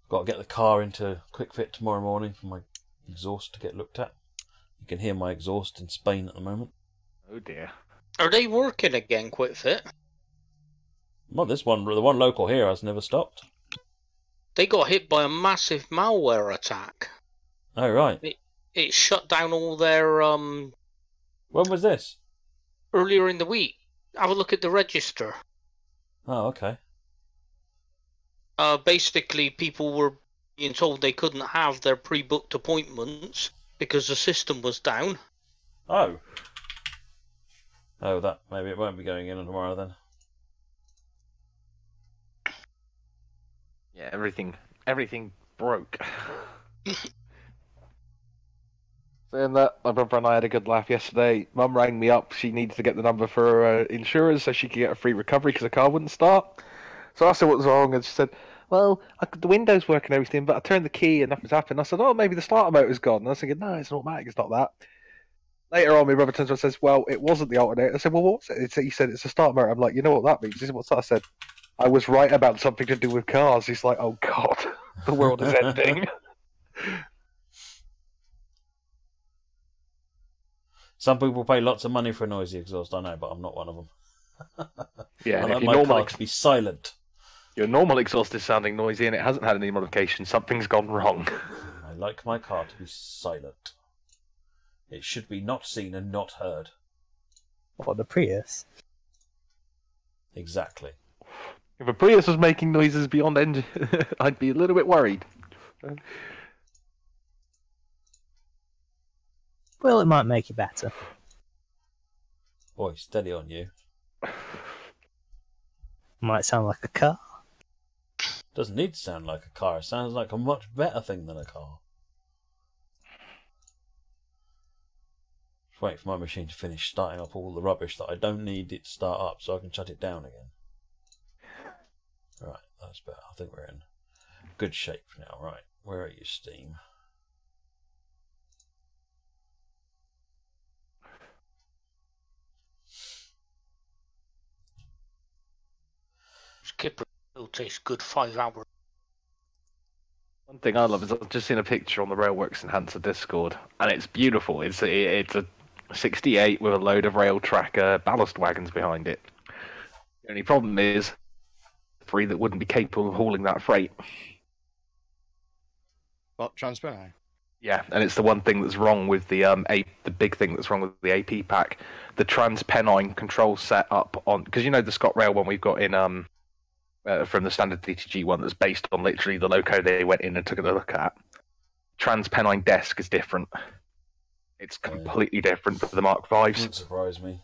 Got to get the car into quick fit tomorrow morning for my exhaust to get looked at. You can hear my exhaust in Spain at the moment. Oh dear. Are they working again, Quick Fit? Well, this one, the one local here, has never stopped. They got hit by a massive malware attack. Oh, right. It shut down all their When was this? earlier in the week. Have a look at the register. Oh, okay. Basically, people were being told they couldn't have their pre-booked appointments because the system was down. Oh. Oh, that maybe it won't be going in tomorrow then. Yeah, everything broke. Saying that, my brother and I had a good laugh yesterday. Mum rang me up. She needs to get the number for her insurance so she could get a free recovery because the car wouldn't start. So I asked her what was wrong, and she said, well, the window's working and everything, but I turned the key and nothing's happened. I said, oh, maybe the starter motor's gone. And I was thinking, no, it's an automatic, it's not that. Later on, my brother turns around and says, well, it wasn't the alternator. I said, well, what's it? He said, it's a starter motor. I'm like, you know what that means? He said, what's that? I said, I was right about something to do with cars. He's like, oh, God, the world is ending. Some people pay lots of money for a noisy exhaust, I know, but I'm not one of them. Yeah, I and like if my your car to be silent. your normal exhaust is sounding noisy and it hasn't had any modification, something's gone wrong. I like my car to be silent. It should be not seen and not heard. What, the Prius? Exactly. If a Prius was making noises beyond engine, I'd be a little bit worried. Well, it might make it better. Boy, steady on you. Might sound like a car. Doesn't need to sound like a car. It sounds like a much better thing than a car. Just wait for my machine to finish starting up all the rubbish that I don't need it to start up so I can shut it down again. Right, that's better. I think we're in good shape now. Right, where are you, Steam? Skipper will taste good 5 hours. One thing I love is I've just seen a picture on the Railworks Enhancer Discord, and it's beautiful. It's a 68 with a load of rail tracker ballast wagons behind it. The only problem is, three that wouldn't be capable of hauling that freight. What, Transpennine? Yeah, and it's the one thing that's wrong with the big thing that's wrong with the AP pack. The Transpennine control set up on, because you know the Scott Rail one we've got in from the standard DTG one that's based on literally the loco they went in and took a look at. Transpennine desk is different. It's completely different for the Mark V's. Wouldn't surprise me.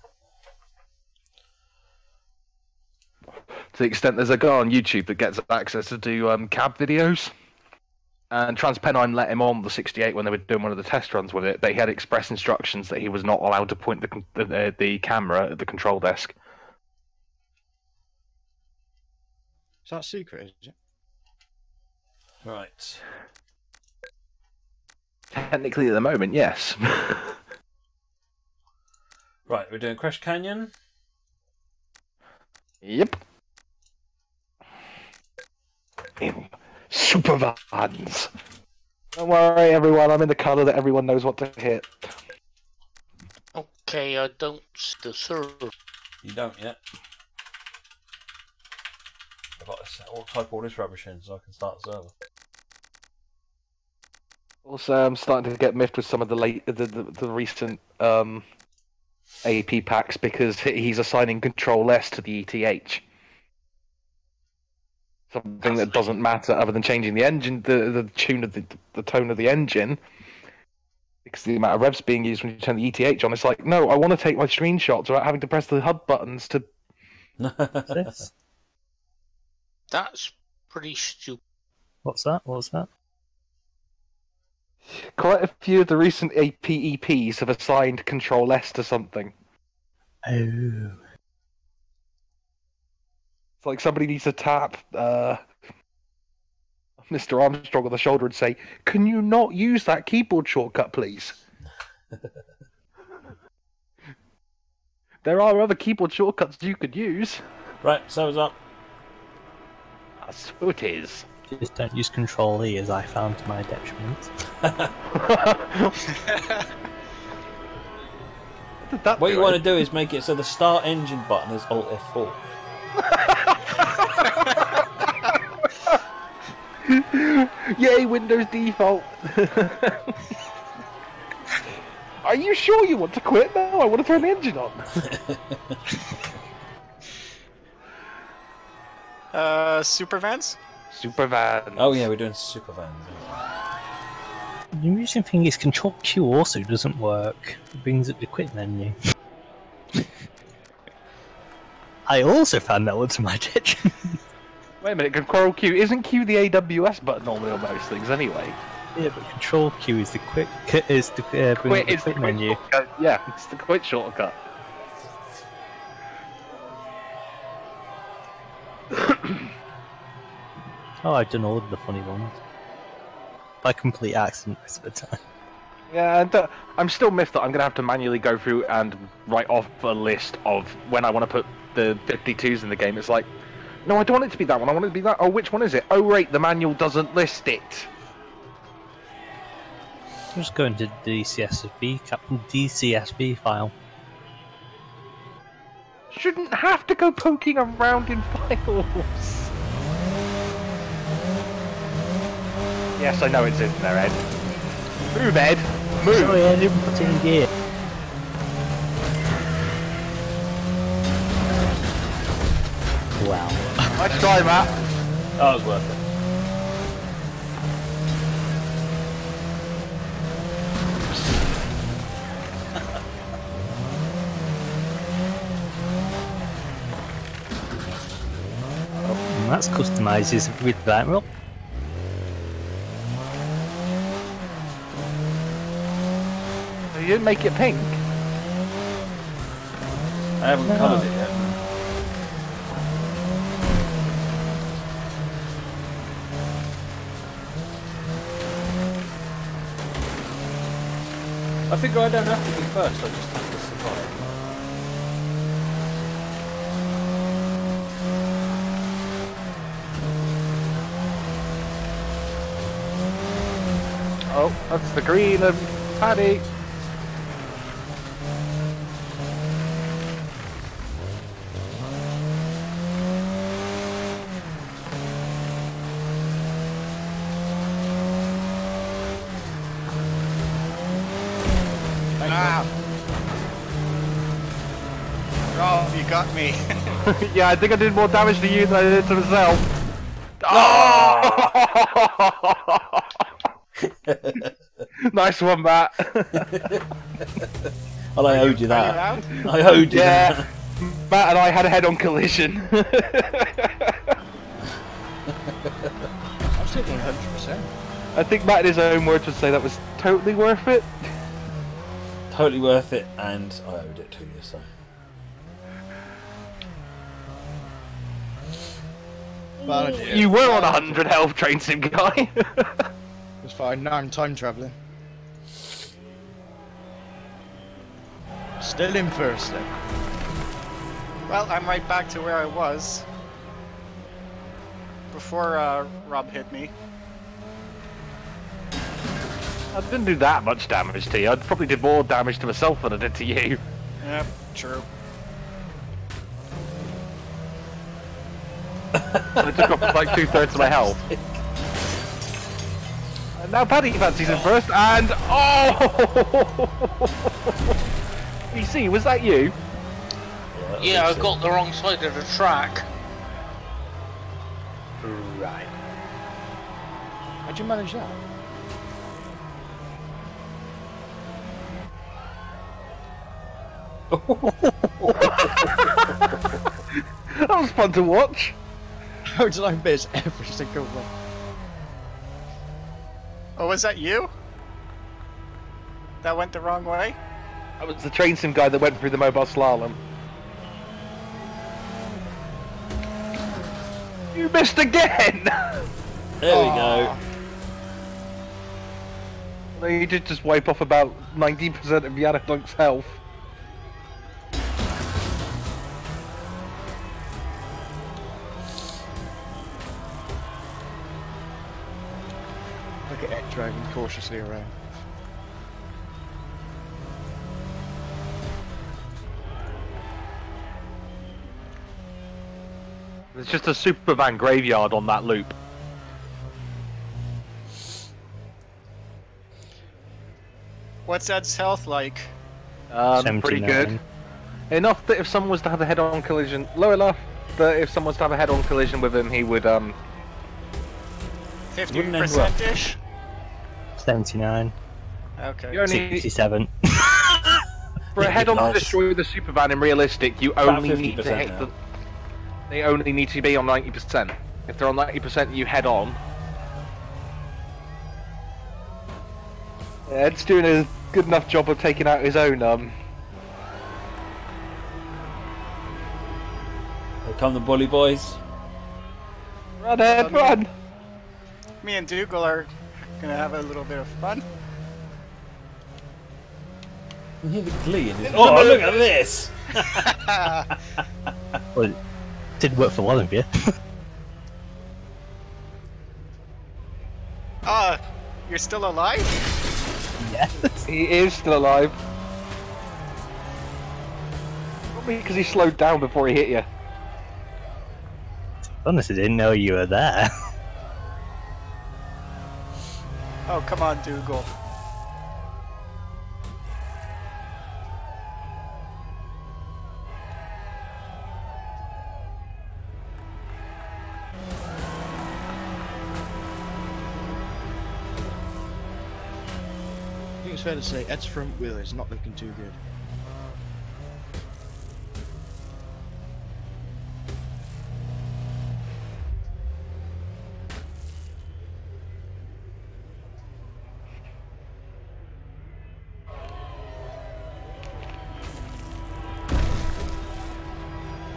To the extent there's a guy on YouTube that gets access to do cab videos, and Transpennine let him on the 68 when they were doing one of the test runs with it, but he had express instructions that he was not allowed to point the camera at the control desk. Is that secret, is it? Right. Technically at the moment, yes. Right, we're doing Crash Canyon. Yep. Super vans. Don't worry, everyone. I'm in the colour that everyone knows what to hit. Okay, I don't see the server. You don't yet. I've got to type all this rubbish in so I can start the server. Also, I'm starting to get miffed with some of the recent AP packs because he's assigning Control S to the ETH. Something that doesn't matter other than changing the engine, the tune of the tone of the engine, because the amount of revs being used when you turn the ETH on. It's like, no, I want to take my screenshots without having to press the HUD buttons to. This? That's pretty stupid. What's that? What was that? Quite a few of the recent APEPs have assigned Control S to something. Oh. It's like somebody needs to tap Mr. Armstrong on the shoulder and say, "Can you not use that keyboard shortcut, please?" There are other keyboard shortcuts you could use. Right, server's up. So it is. Just don't use Control E, as I found to my detriment. What you want to do is make it so the start engine button is Alt F4. Yay, Windows default. Are you sure you want to quit? No, I want to turn the engine on. Super Vans? Super van. Oh yeah, we're doing super vans. The amusing thing is Control Q also doesn't work. It brings up the quit menu. I also found that one to my detriment. Wait a minute, Control Q isn't Q the AWS button normally on most things anyway? Yeah, but Control Q is the quit bring up the quit menu. Shortcut. Yeah, it's the quit shortcut. Oh, I've done all of the funny ones. By complete accident most of the time. Yeah, and I'm still miffed that I'm going to have to manually go through and write off a list of when I want to put the 52s in the game. It's like, no, I don't want it to be that one, I want it to be that. Oh, which one is it? Oh, right, the manual doesn't list it. Just go into the DCSB, capital DCSB file. Shouldn't have to go poking around in files. Yes, I know it's in there, Ed. Move, Ed. Move. Sorry, I didn't put it in gear. Wow. Nice try, Matt. That was worth it. That's customizes with that. Well, You didn't make it pink. I haven't coloured it yet. I figure I don't have to be first, I just have to survive. Oh, that's the green of Paddy. Rob, you got me. Yeah, I think I did more damage to you than I did to myself. Oh! Nice one, Matt. Well, I owed you Are you that. out? I owed you Yeah, that. Matt and I had a head-on collision. I'm still going 100%. I think Matt in his own words would say that was totally worth it. Totally worth it, and I owed it to you, so. Bad idea. You were on 100 health, train sim guy. It's fine, now I'm time travelling. Still in first then. Well, I'm right back to where I was before Rob hit me. I didn't do that much damage to you. I probably did more damage to myself than I did to you. Yep, true. I took off like 2/3 of my health. And now Paddy fancies him first, and oh! PC, was that you? Yeah, I got the wrong side of the track. Right. How'd you manage that? That was fun to watch. How did I miss every single one? Oh, was that you? That went the wrong way? That was the train sim guy that went through the mobile slalom. You missed again! There we go. No, you did just wipe off about 19% of Yanadunk's health. Look at Ed driving cautiously around. There's just a super van graveyard on that loop. What's Ed's health like? Pretty good. Enough that if someone was to have a head-on collision, low enough that if someone was to have a head-on collision with him, he would 50%-ish? 79. Okay. You only 67. for a head-on to Nice. destroy the super van in realistic, you About only need to 50% hit now. the. They only need to be on 90%. If they're on 90%, you head on. Ed's doing a good enough job of taking out his own Here come the bully boys. Run, Ed, run! Me and Dougal are gonna have a little bit of fun. You hear the glee in his... Oh, look at this! Well, it did work for one of you. Ah, you're still alive? Yeah. He is still alive. Probably because he slowed down before he hit you. Honestly, didn't know you were there. Oh, come on, Dougal. I think it's fair to say Ed's front wheel is not looking too good.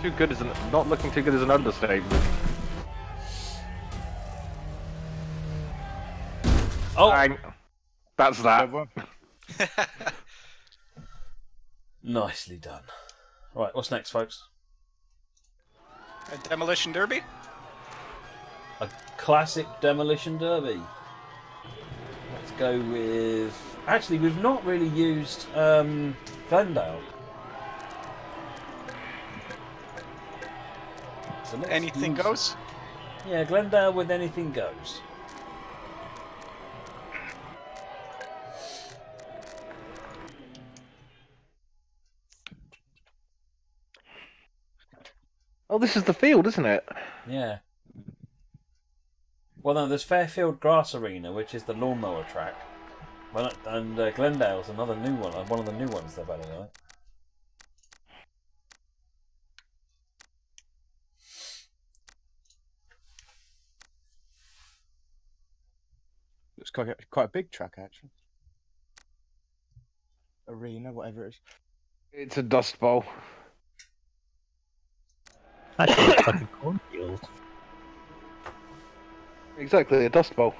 Too good is not looking too good is an understatement. Oh, Bang. That's that. nicely done. Right, what's next, folks? A demolition derby? A classic demolition derby. Let's go with... Actually, we've not really used Glendale. So let's Anything use... goes? Yeah, Glendale with anything goes. Oh, this is the field, isn't it? Yeah. Well, no, there's Fairfield Grass Arena, which is the lawnmower track. Well, and Glendale's another new one, one of the new ones they've added on it. It's quite a big track, actually. Arena, whatever it is. It's a dust bowl. Actually, it's like a cornfield. Exactly, a dust bowl.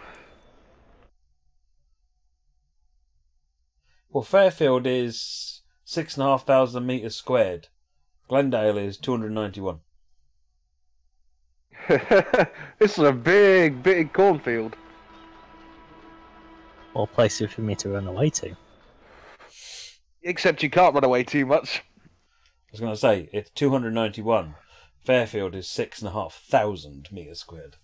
Well, Fairfield is 6,500 metres squared. Glendale is 291. This is a big, big cornfield. Or places for me to run away to. Except you can't run away too much. I was going to say, it's 291. Fairfield is 6,500 metres squared.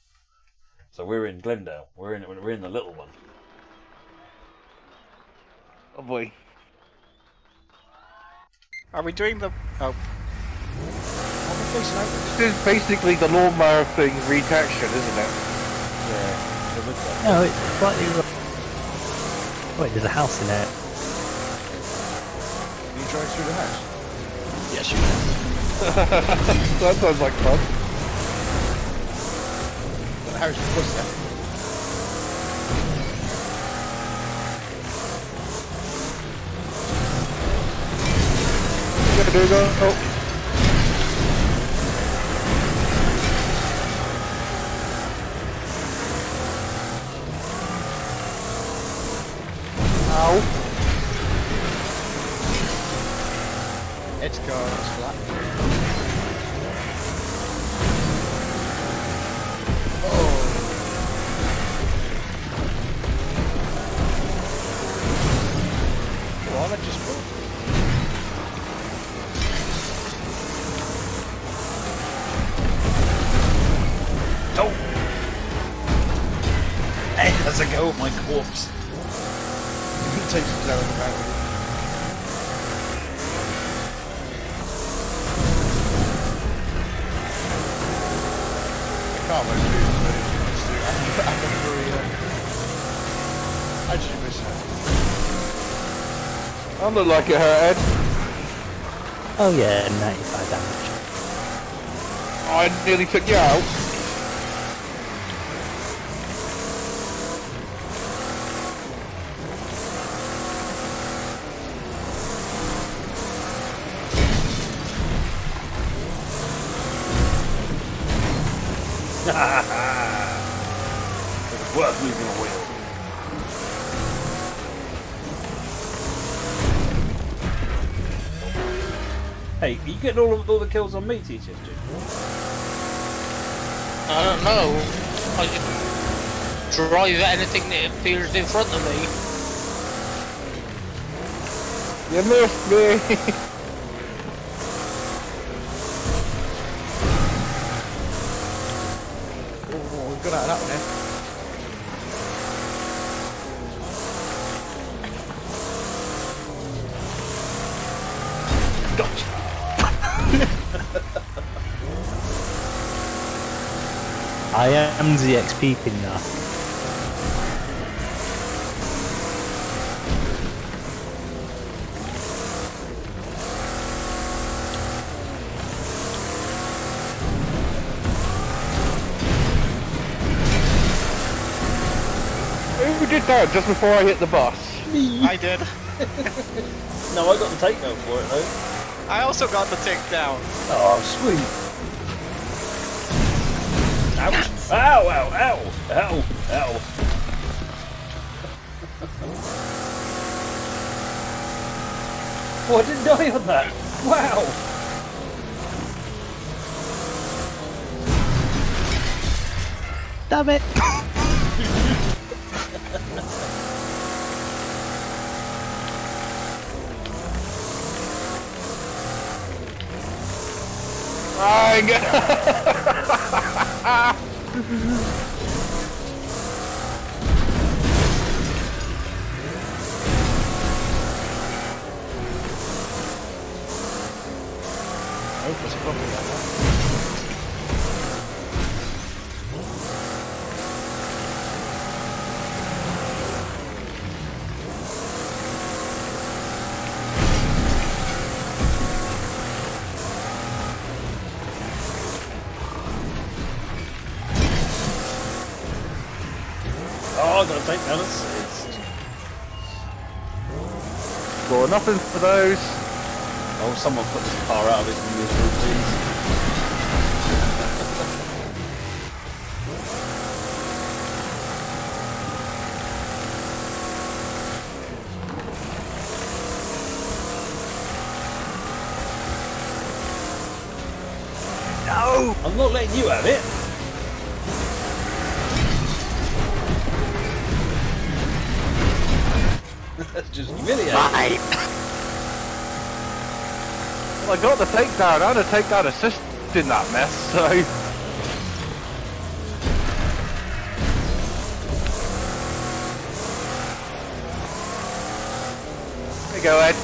So we're in Glendale. We're in the little one. Oh boy. Are we doing the... Oh. This is basically the lawnmower thing retextured, isn't it? Yeah. No, it's slightly... Wait, there's a house in there. Can you drive through the house? Yes, you can. That sounds like fun. The house was there. Oh. Ow. It's gone, it's flat. Oh. Well, I just broke. Oh! Hey, how's it go with my corpse? It takes a blow in the mountain. I can't wait to do this, but I'm gonna worry. I just miss her. I look like it hurt, Ed. Oh yeah, 95 damage. Oh, I nearly took you out. It's worth losing a wheel. Hey, are you getting all the kills on me, teachers? I don't know. I can drive anything that appears in front of me. You missed me. Oh, we've got out of that one then. I am the XP pin now. Who did that just before I hit the bus? I did. No, I got the takeover for it though. I also got the takedown. Oh, sweet. Ouch. Ow, ow, ow, ow, ow. Oh, I didn't die on that. Wow. Damn it! Oh, there's a problem with that one. Oh, I gotta take that assist. Score nothing for those. Oh, someone put this car out of its misery, please. No! I'm not letting you have it. That's just humiliating. Well, I got the takedown and a takedown assist in that mess, so... There you go, Ed.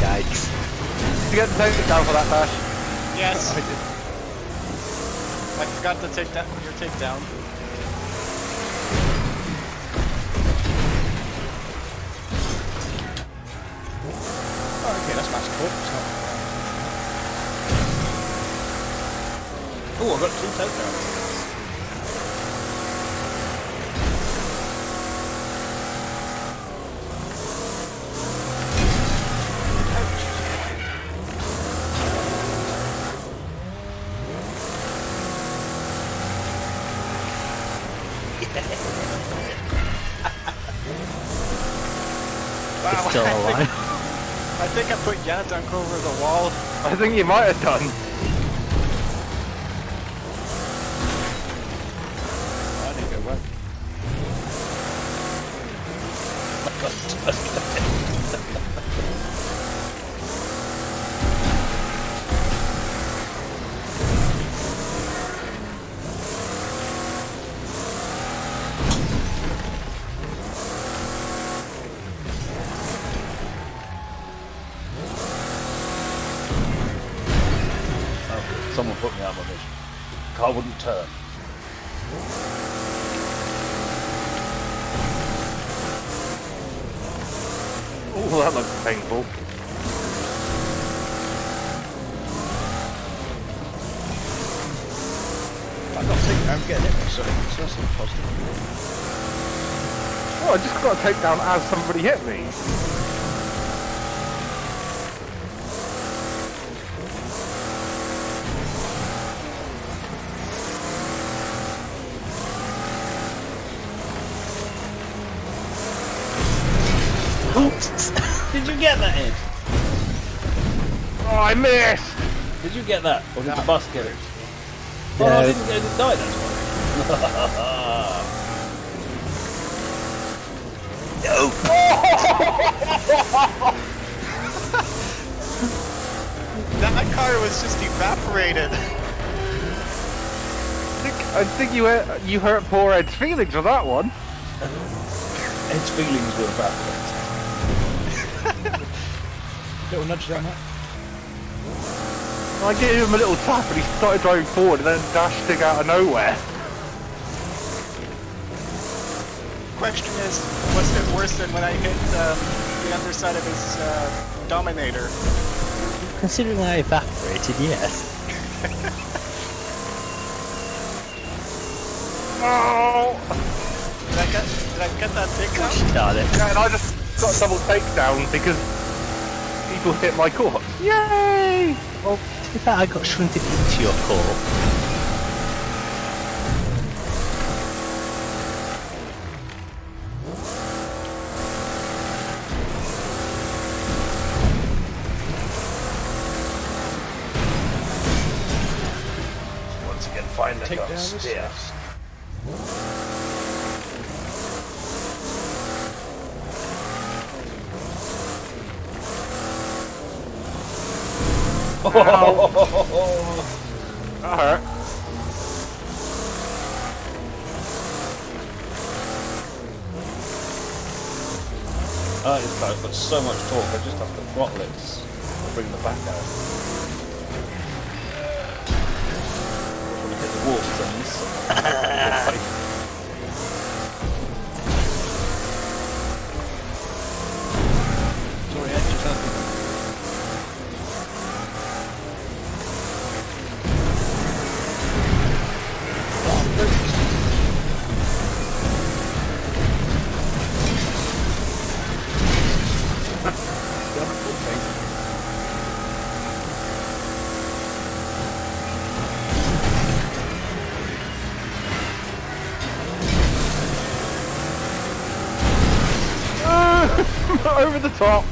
Yikes. Did you get the takedown for that, Bash? Yes. I did. I forgot to take that your takedown. Oh, okay, that's match caught. Oh, I got 2 takedowns. Wow, It's still alive. I think I put Yantank over the wall. I think you might have done. I didn't go well. Someone put me out of my mission. Car wouldn't turn. Oh, that looks painful. I got takedown getting it, so that's a positive. Oh, I just got a takedown as somebody hit me. Did you get that, Ed? Oh, I missed! Did you get that? Or did the bus get it? Yeah. Oh, I didn't die, that's why. That car was just evaporated. I think you hurt poor Ed's feelings with that one. Ed's feelings were evaporated. Little nudge down that. I gave him a little tap and he started driving forward and then dashed it out of nowhere. Question is, was it worse than when I hit the underside of his Dominator? Considering I evaporated, yes. Oh! Did I get that takedown? Got it. Yeah, and I just got a double takedown because people hit my corpse. Yay! Well, to be fair, I got shunted into your core. Once again, find the Take down guns. this Yeah. nest. That hurt. This guy's got so much torque, I just have to throttle it to bring the back out. When you hit the warp zones. Sorry, I just had to. Over the top.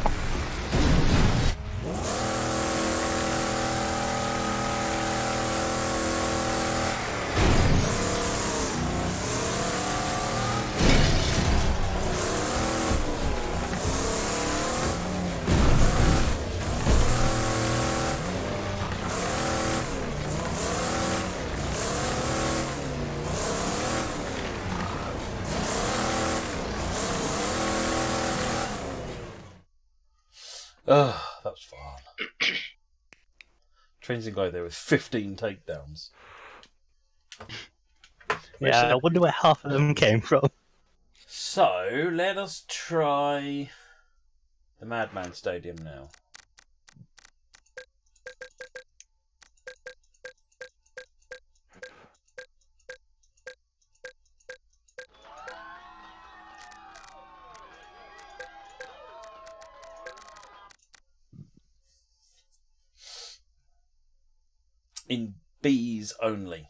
Ugh, that was fun. Transient guy there with 15 takedowns. Yeah, I wonder where half of them came from. So, let us try the Madman Stadium now. In Bs only.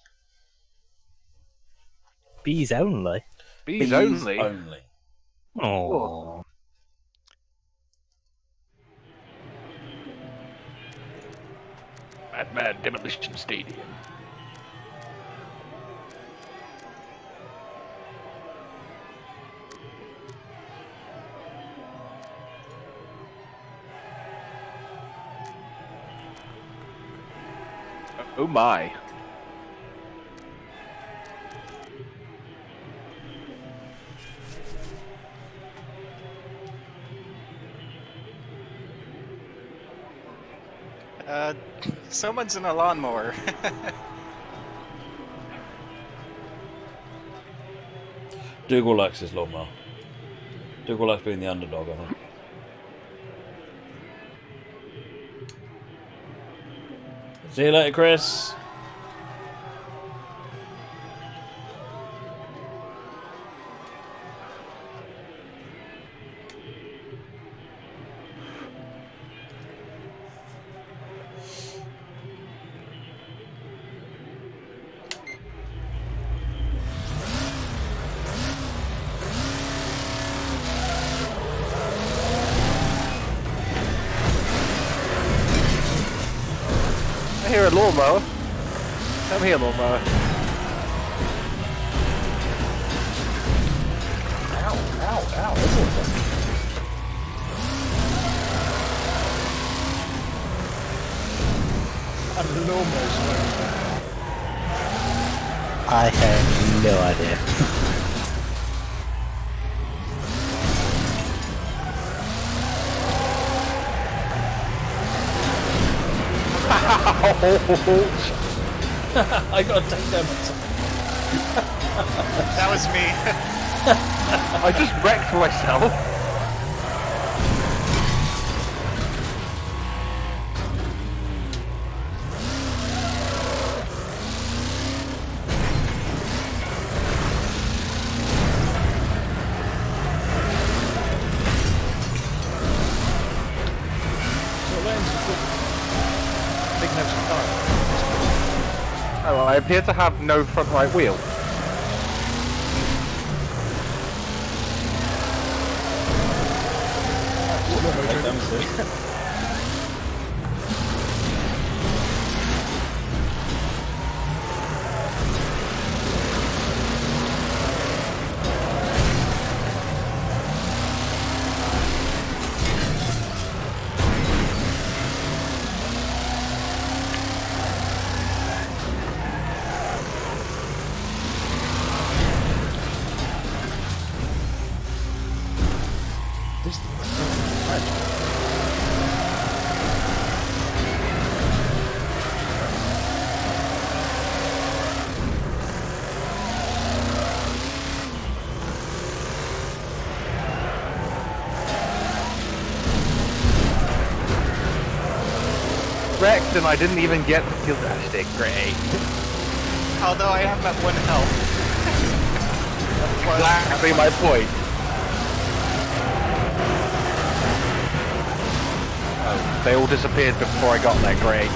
Bees only? Bees only. Oh. Madman Demolition Stadium. Oh my. Someone's in a lawnmower. Dougal likes his lawnmower. Dougal likes being the underdog, I think. See you later, Chris. I hear a lawnmower. Come here, lawnmower. Ow, this is I have no idea. I got to take them. That was me. I just wrecked myself. Oh, I appear to have no front right wheel. Wrecked and I didn't even get the kill dash stick. Great. Although I have that 1 health. Exactly my point. Oh, they all disappeared before I got there. Great.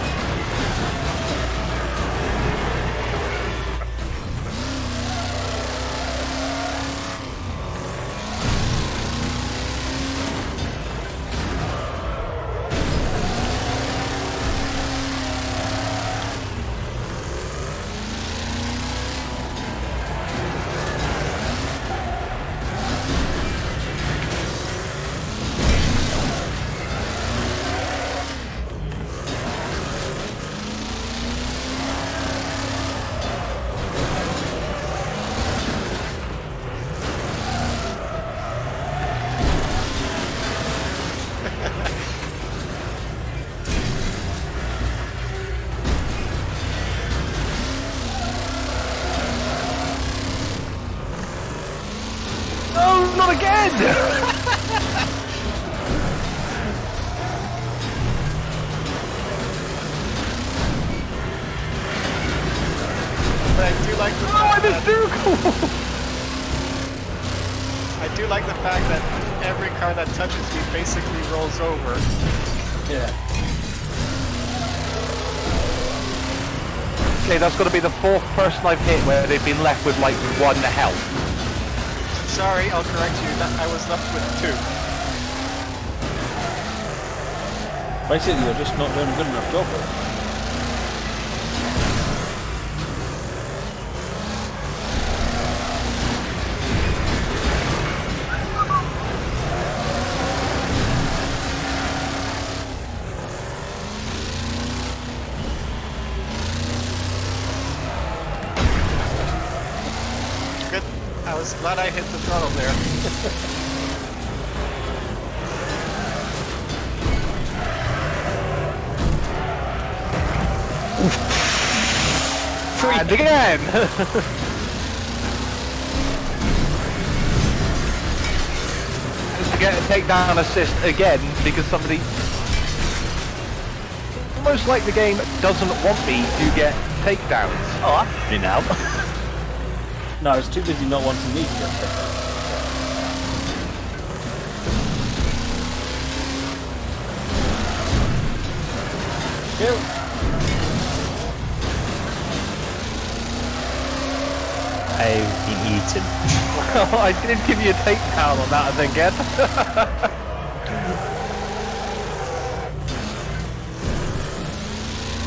No, not again! But I do like the fact I do like the fact that every car that touches me basically rolls over. Yeah. Okay, that's got to be the 4th person I've hit where they've been left with like 1 health. Sorry, I'll correct you. I was left with 2. Basically, you're just not doing a good enough job with it. Good. I was glad I hit the throttle there. And again! Just to get a takedown assist again because somebody... Almost like the game doesn't want me to get takedowns. Oh, I'm free now. No, it's too busy not wanting me to get picked up. Kill. I've been eaten. Well, I did give you a takedown on that, I think, Ed.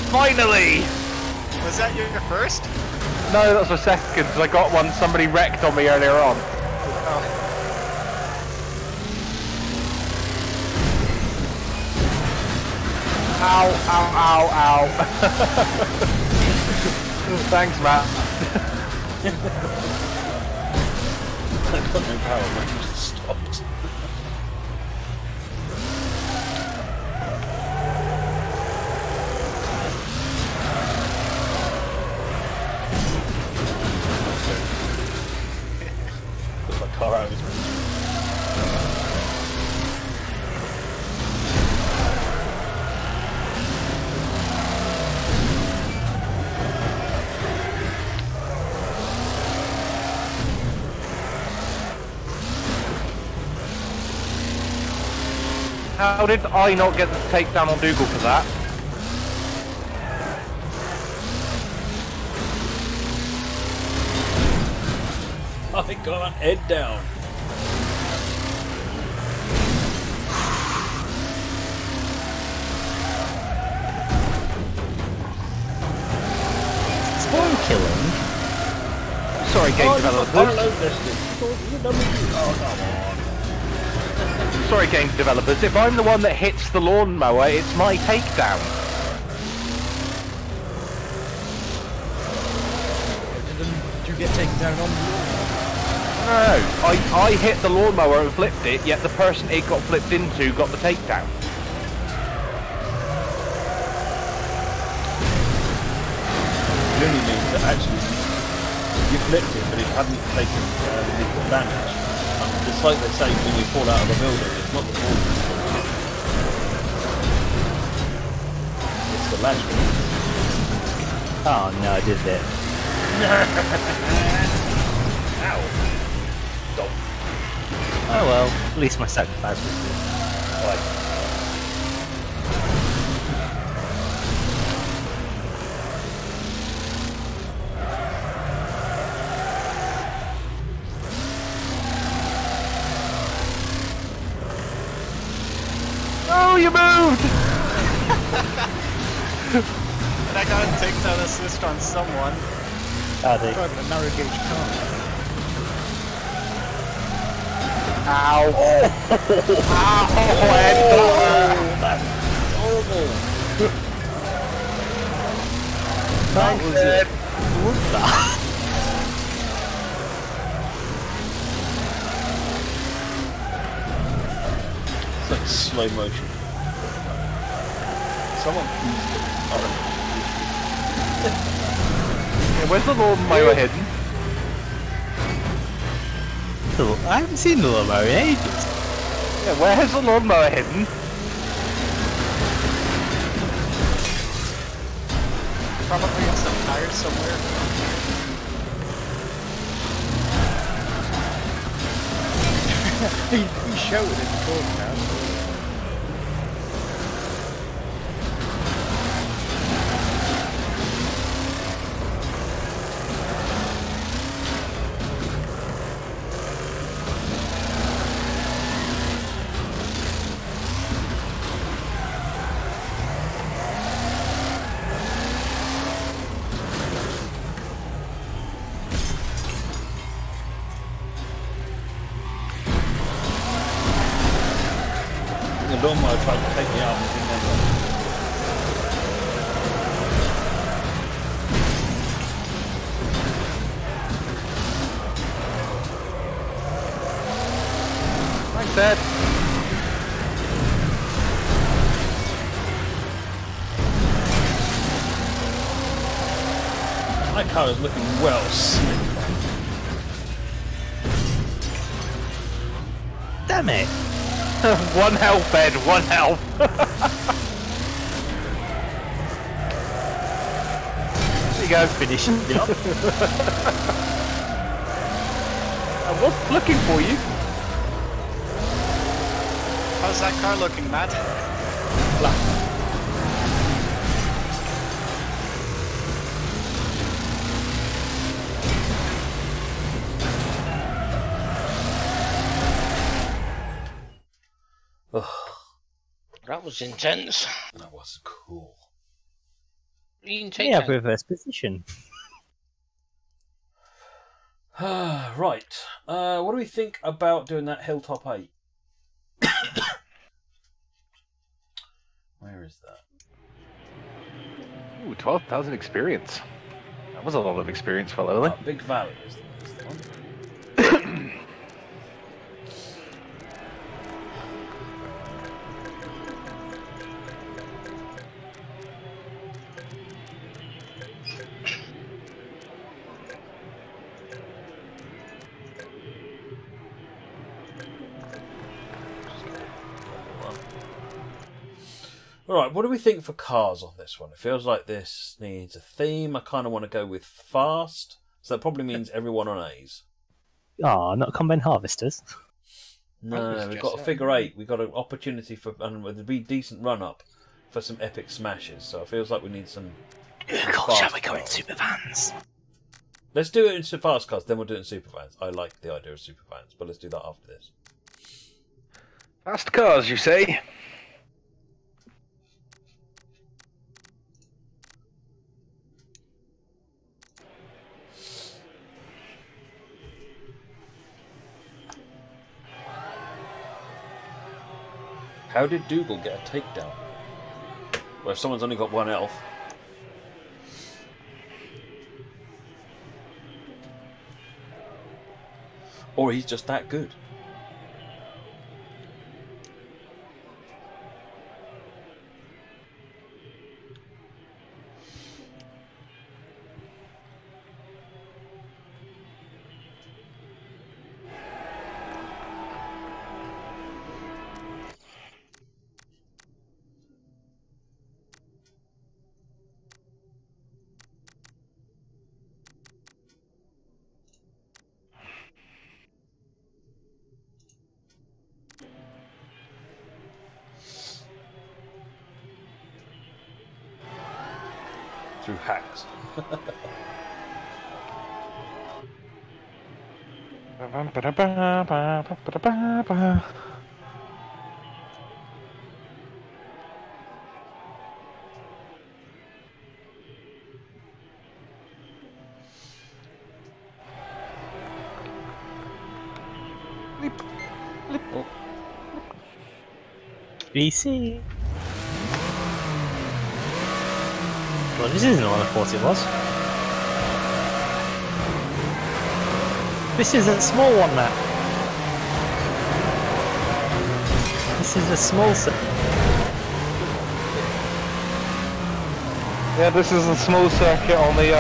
Finally! Was that your first? No, that's my second, because I got one somebody wrecked on me earlier on. Oh. Ow, ow, ow, ow. Thanks, Matt. I got no power, my just stopped. Put my car out of his misery. How did I not get the takedown on Dougal for that? They got head down. Spawn killing? Sorry, game developers. Sorry, game developers. If I'm the one that hits the lawnmower, it's my takedown. Did you get taken down on the lawn? No, I hit the lawnmower and flipped it, yet the person it got flipped into got the takedown. It only means that actually you flipped it, but it hadn't taken lethal damage. It's like they say when you fall out of a building, it's not the fall. It's the ledge. Oh no, I did it. Ow! Stop. Oh well, at least my sacrifice was good. Right. Oh, you moved! And I got a takedown assist on someone. They... Driving a narrow gauge car. Ow! Oh. Ow! That's horrible. That was it. What was that? It's like slow motion. Someone please do it. I don't know. Yeah, where's the lawnmower hidden? I haven't seen the lawnmower in ages. Yeah, where's the lawnmower hidden? Probably in some tires somewhere. He shouted in the corner now. The lawnmower tried to take me out and didn't end up. Thanks, Ed. My car is looking well slick. Damn it! One health, Ed, one health. There you go. Finishing it up. I was looking for you. How's that car looking, Matt? That was intense. That was cool. You can Yeah, take reverse position. Right. What do we think about doing that Hilltop 8? Where is that? Ooh, 12,000 experience. That was a lot of experience for Lily. Big Valley is the one. Alright, what do we think for cars on this one? It feels like this needs a theme. I kind of want to go with fast. So that probably means everyone on A's. Ah, not combine harvesters. No, we've got a figure 8. We've got an opportunity for, and there'd be a decent run up for some epic smashes. So it feels like we need some. God, shall we go in super vans? Let's do it in fast cars, then we'll do it in supervans. I like the idea of supervans, but let's do that after this. Fast cars, you say? How did Dougal get a takedown? Well, if someone's only got one elf. Or he's just that good. Through hacks. Oh. BC. Well, this isn't the one I thought it was. This is a small one, Matt. This is a small set. Yeah, this is a small circuit on the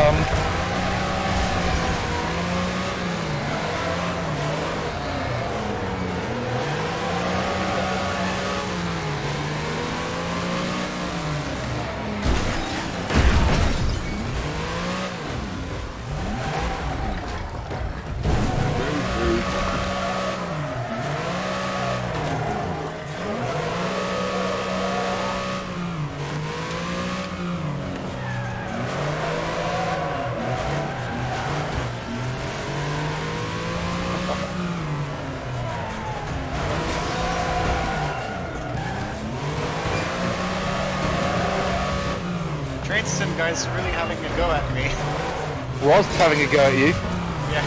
Train sim guy's really having a go at me. was having a go at you. Yeah.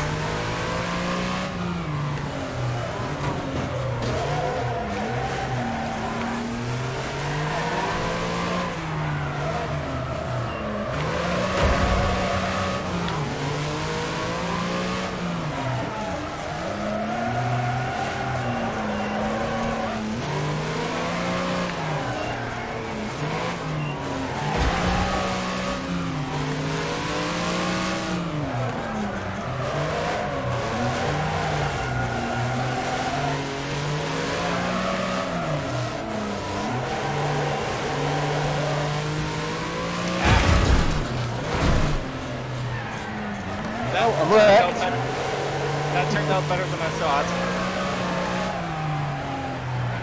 That turned out better than I thought.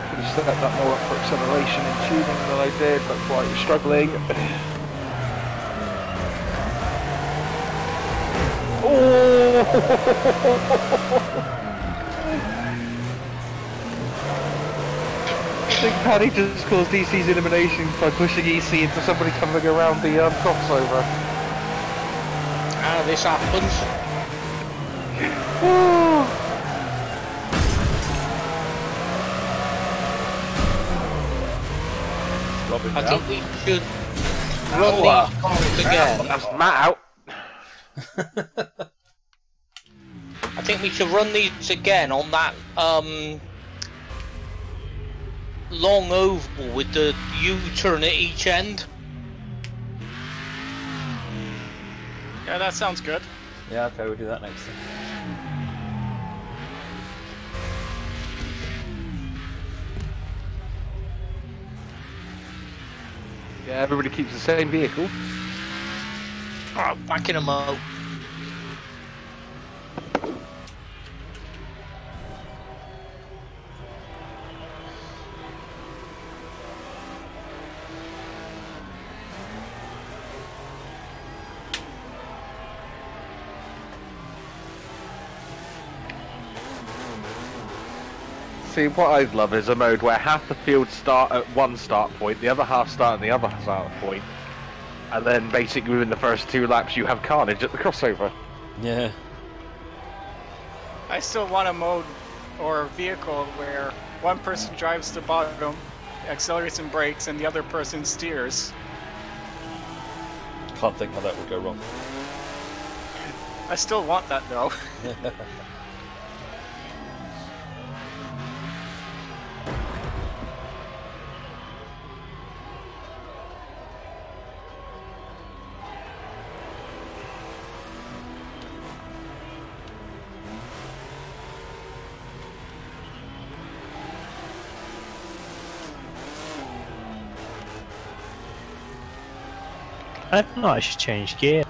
Could have set that more up for acceleration and tuning than I did. That's why you're struggling. Oh! I think Paddy just caused DC's elimination by pushing EC into somebody coming around the crossover. Ah, this happens. I think we should run these cars again. That's Matt out. I think we should run these again on that long oval with the U-turn at each end. Yeah, that sounds good. Yeah, okay, we'll do that next time. Yeah, everybody keeps the same vehicle. Oh, back in a mo. See, what I'd love is a mode where half the field start at one start point, the other half start at the other start point, and then basically within the first 2 laps you have carnage at the crossover. Yeah. I still want a mode or a vehicle where one person drives the bottom, accelerates and brakes, and the other person steers. Can't think how that would go wrong. I still want that though. I don't know, I should change gear.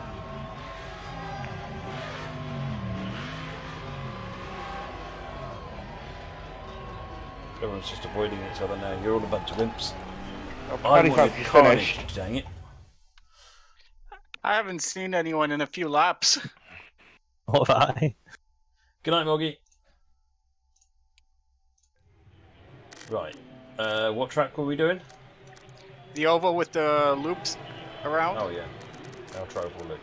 Everyone's just avoiding each other now. You're all a bunch of imps. I I wanted carnage, dang it. I haven't seen anyone in a few laps. What have I? Good night, Moggy. Right. What track were we doing? The oval with the loops around. Oh, yeah. Our Troval loop.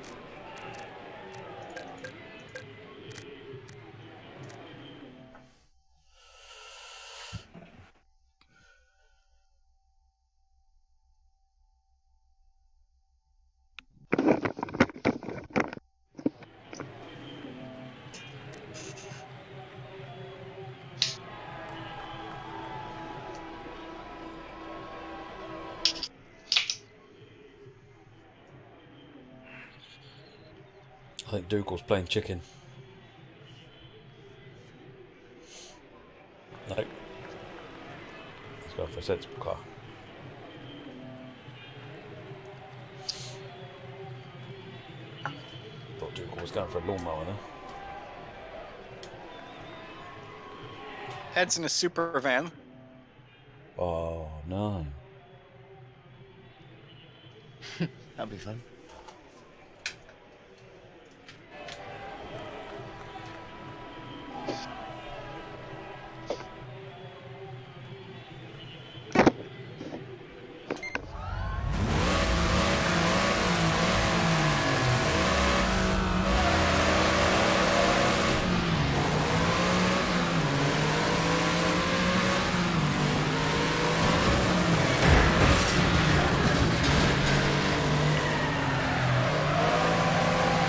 I think Dougal's playing chicken. No. Let's go for a sensible car. Thought Dougal was going for a lawnmower there. Ed's in a super van. Oh no. That'll be fun.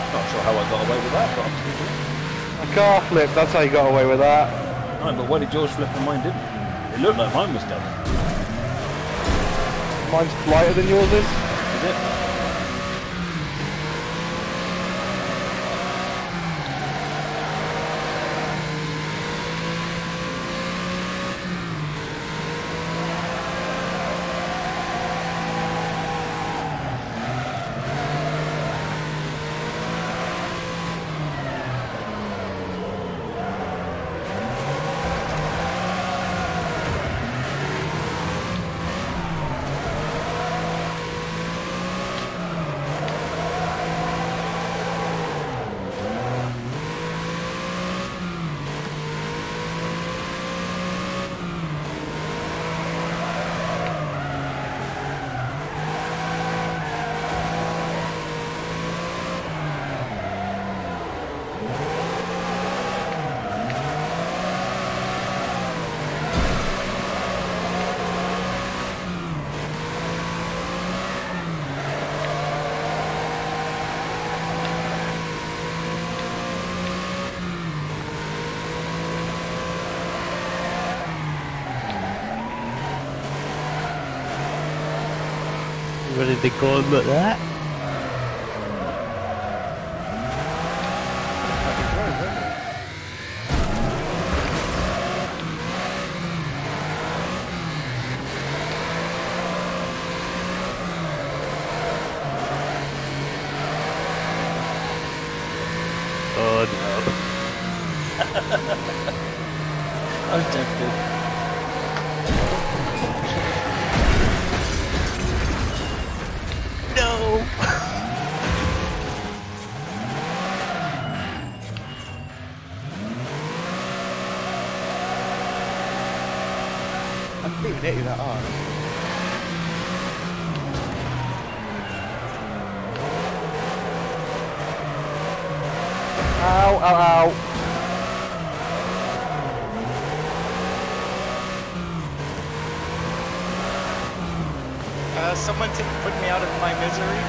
Not sure how I got away with that, but I'm still doing A car flip, that's how you got away with that. it. No, but why did yours flip and mine didn't? It looked like mine was done. Mine's lighter than yours is. Is it? Ready to go and look at that? Oh no. I'm tempted. No! even hit you that hard. Ow, ow, ow. Someone put me out of my misery.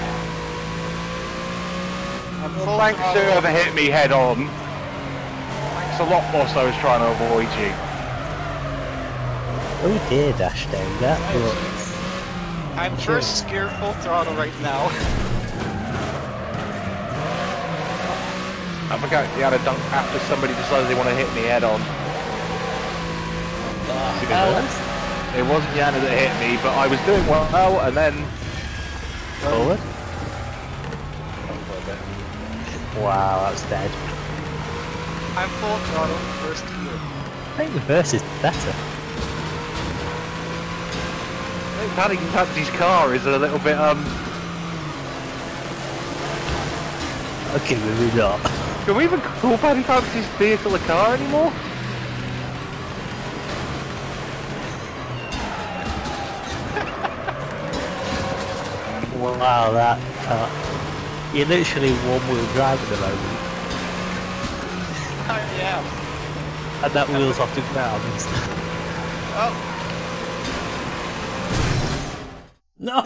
Thanks to whoever hit me head on. Thanks a lot, boss. I was trying to avoid you. Oh dear, Dash down that. I'm first gear full throttle right now. I forgot you had a dunk after somebody decided they want to hit me head on. It wasn't Yana that hit me, but I was doing well, and then... Forward? Wow, that's dead. I'm full throttle, first gear. I think reverse is better. I think Paddy Fancy's car is a little bit, Okay, maybe not. Can we even call Paddy Fancy's vehicle a car anymore? Wow, that car. You're literally one-wheel drive at the moment. I am. And that wheel's off the ground. Oh, No!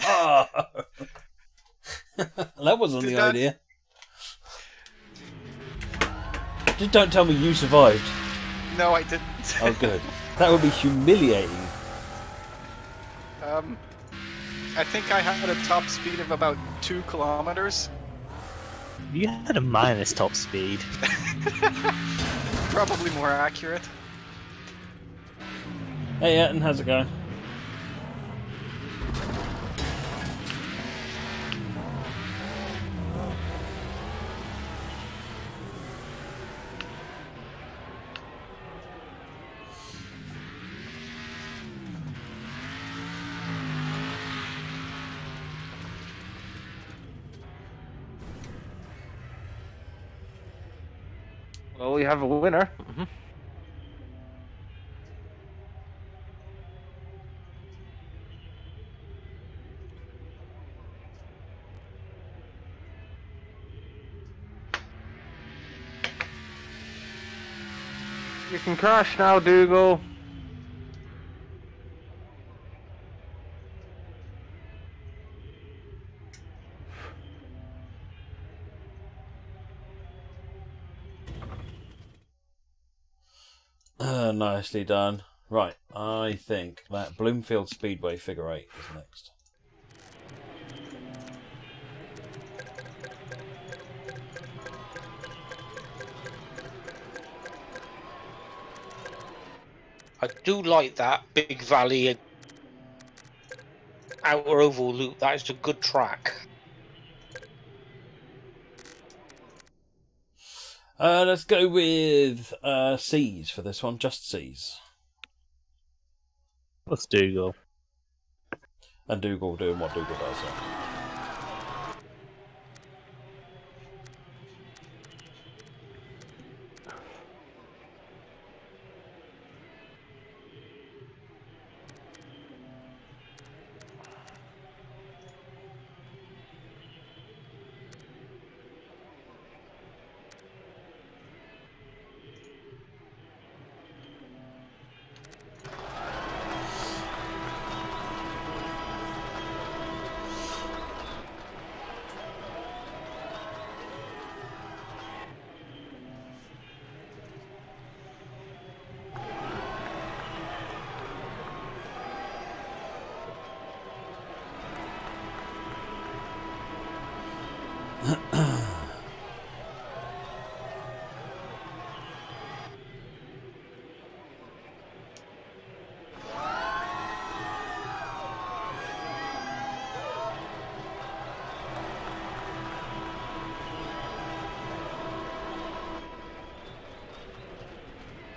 That wasn't the idea. Just don't tell me you survived. no, I didn't. Oh, good. That would be humiliating. I think I had a top speed of about 2 kilometers. You had a minus top speed. Probably more accurate. Hey, Etten, how's it going? Well, we have a winner. You can crash now, Dougal. Nicely done. Right, I think that Bloomfield Speedway figure 8 is next. I do like that big valley outer oval loop. That is a good track. Let's go with C's for this one, just C's. What's Dougal? And Dougal doing what Dougal does. Yeah.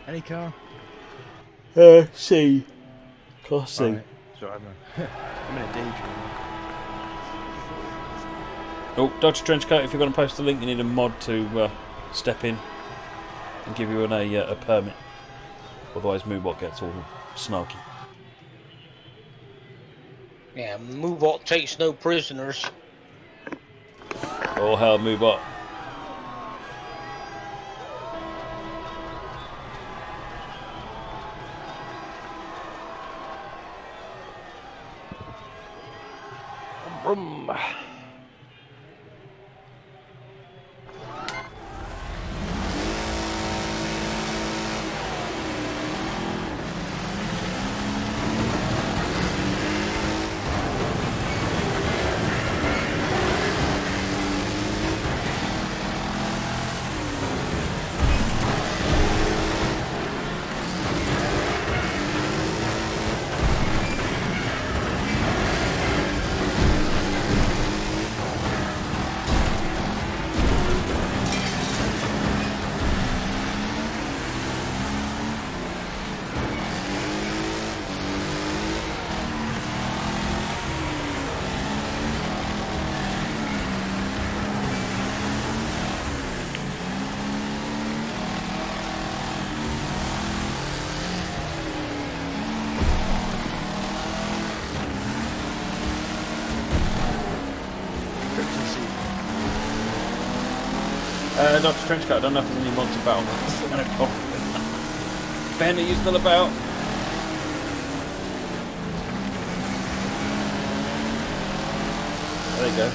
Any car? C. Class C. Alright. Sorry, I'm in a daydream. Oh, Dodge Trenchcoat, if you're going to post a link, you need a mod to step in and give you a permit. Otherwise, Moonbot gets all snarky. Yeah, Moobot takes no prisoners. Oh hell, Moobot. Vroom. Dr. Trenchcoat, I don't know if there's any mods about. I'm gonna call. Ben, are you still about? There you go.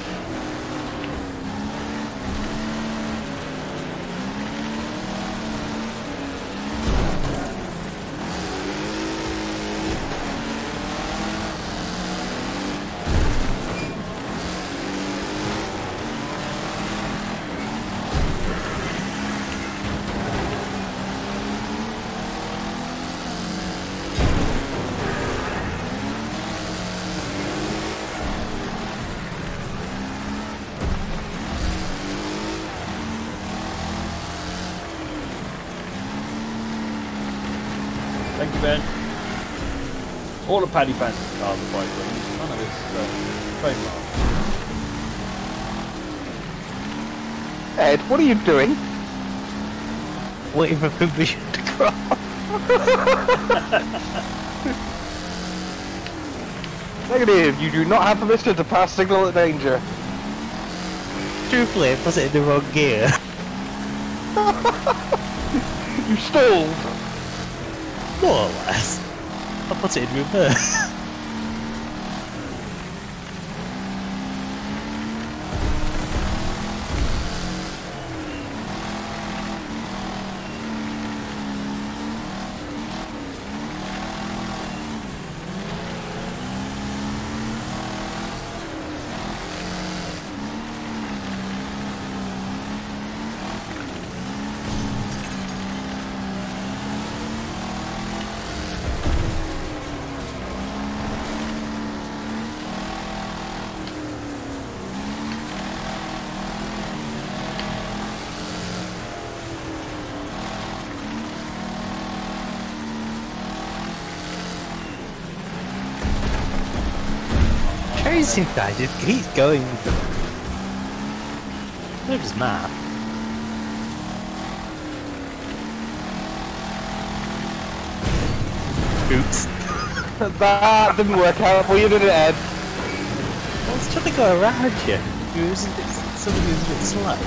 Thank you, Ben. All the Paddy Fancy cars are bright green. None of this trademark. Ed, what are you doing? Waiting for permission to cross. Negative, you do not have permission to pass signal at danger. Truthfully, I put it in the wrong gear. You stalled. More or less. I put it in reverse. Chasing guy just keeps going. Look at his map. Oops. That didn't work out for you, did it, Ed? I was trying to go around you. You was a bit, somebody was a bit slow.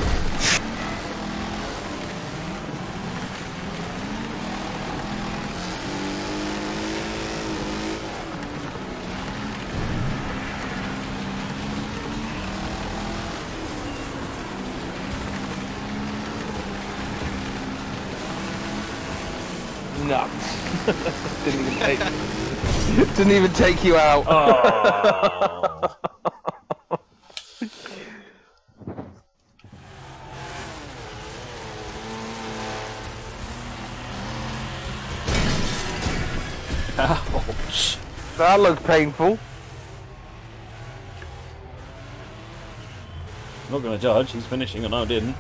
Nuts. Didn't even take you out. Oh. Ouch. That looked painful. I'm not going to judge. He's finishing and I didn't.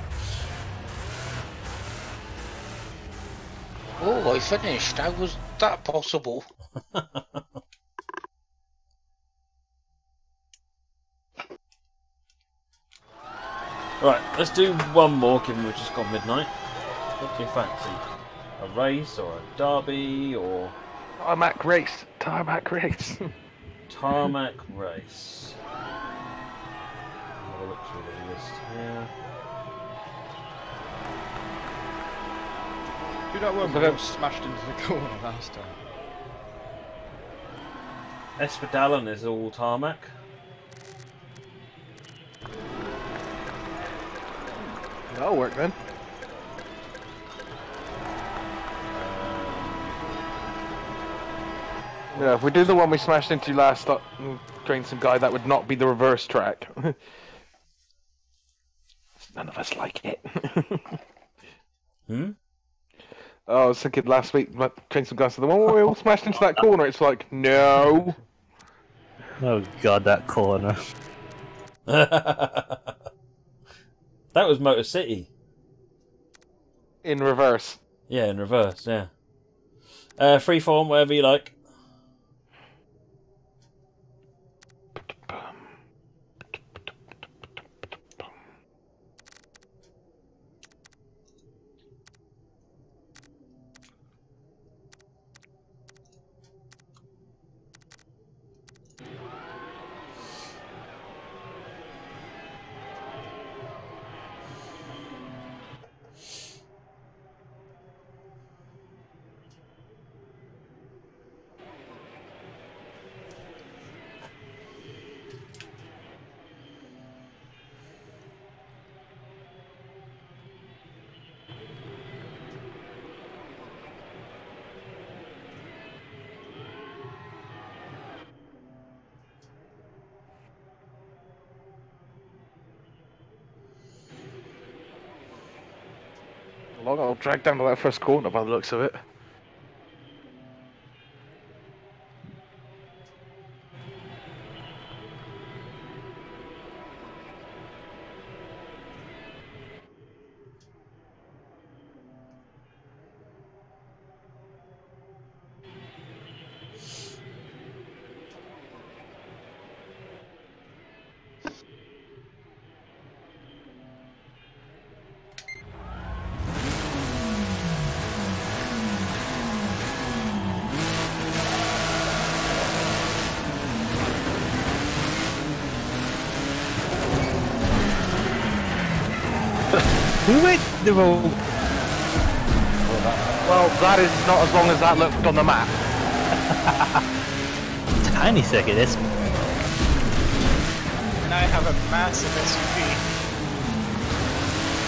Oh, I finished. How was that possible? Right, let's do one more, given we've just gone midnight. What do you fancy? A race or a derby or... Tarmac race. Tarmac race. tarmac race. Have a look through the list here. Who that one that smashed into the corner last time? Espadalen is all tarmac. That'll work then. Yeah, if we do the one we smashed into last stop and train some guy, that would not be the reverse track. None of us like it. Hmm? Oh, I was thinking last week, train some guys, so the one where we all smashed into that corner, it's like, no. Oh god, that corner. That was Motor City. In reverse. Yeah, in reverse, yeah. Freeform, whatever you like. I'll drag down to that first corner by the looks of it. Who went the wrong? Well, that is not as long as that looked on the map. Tiny second, this. And I have a massive SUV.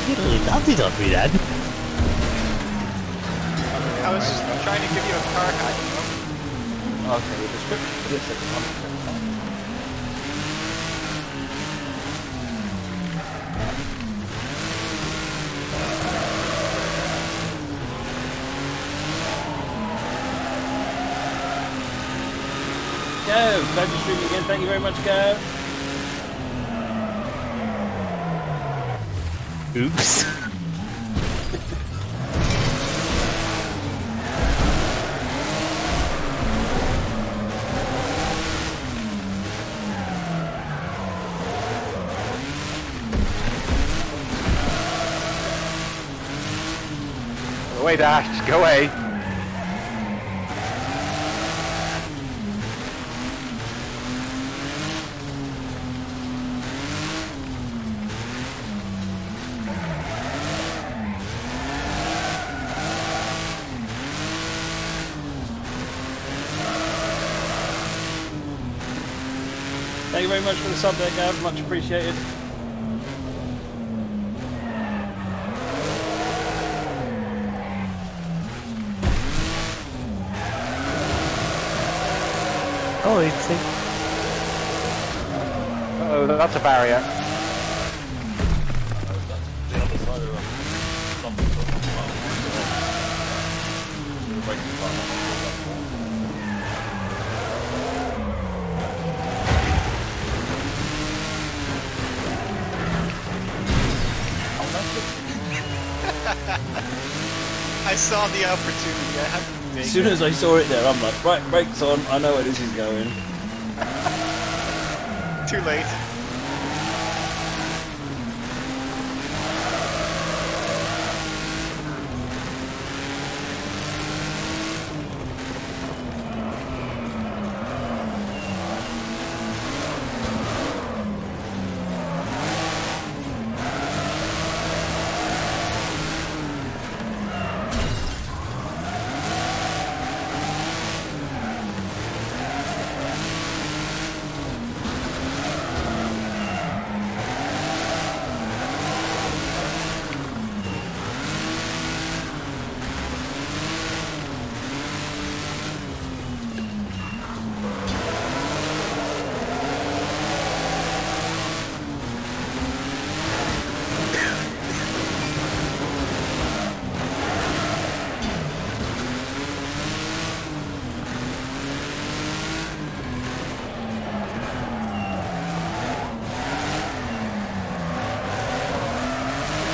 Literally nothing on me then. I was just trying to give you a car hack, you know? Okay, the description for this is 100%. Go! Glad you're streaming again. Thank you very much, Go. Oops. Go away, Dash. Go away. Thank you very much for the sub there, Gav. Much appreciated. Oh, it's it. Oh, that's a barrier. The other side of I saw the opportunity. I had to take As soon it. as I saw it there, I'm like, right, brakes on. I know where this is going. Too late.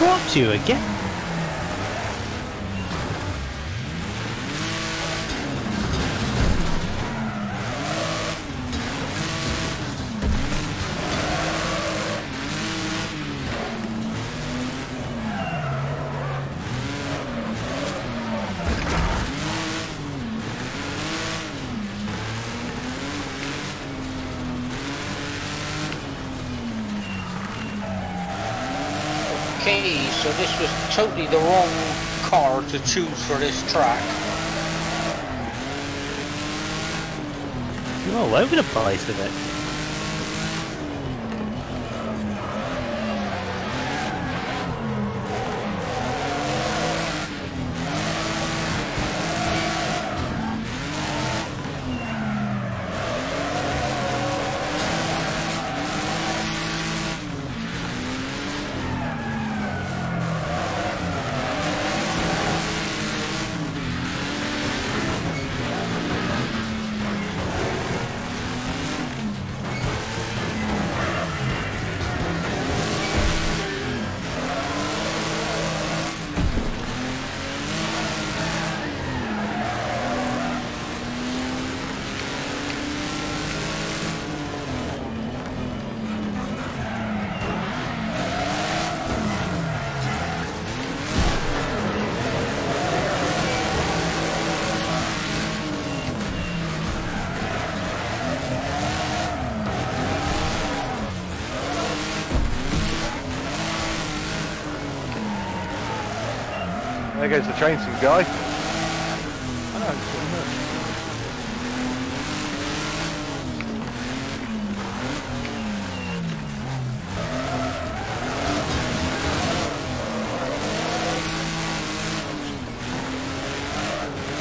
dropped you again. Okay, so this was totally the wrong car to choose for this track. You're all over the place with it. There goes the train some guy.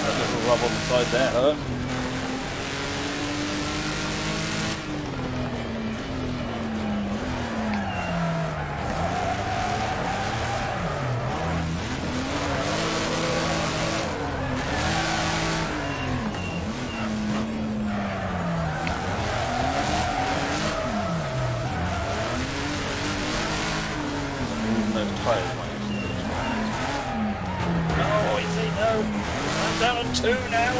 That little rub on the side there hurt. No, I say no. I'm down on 2 now.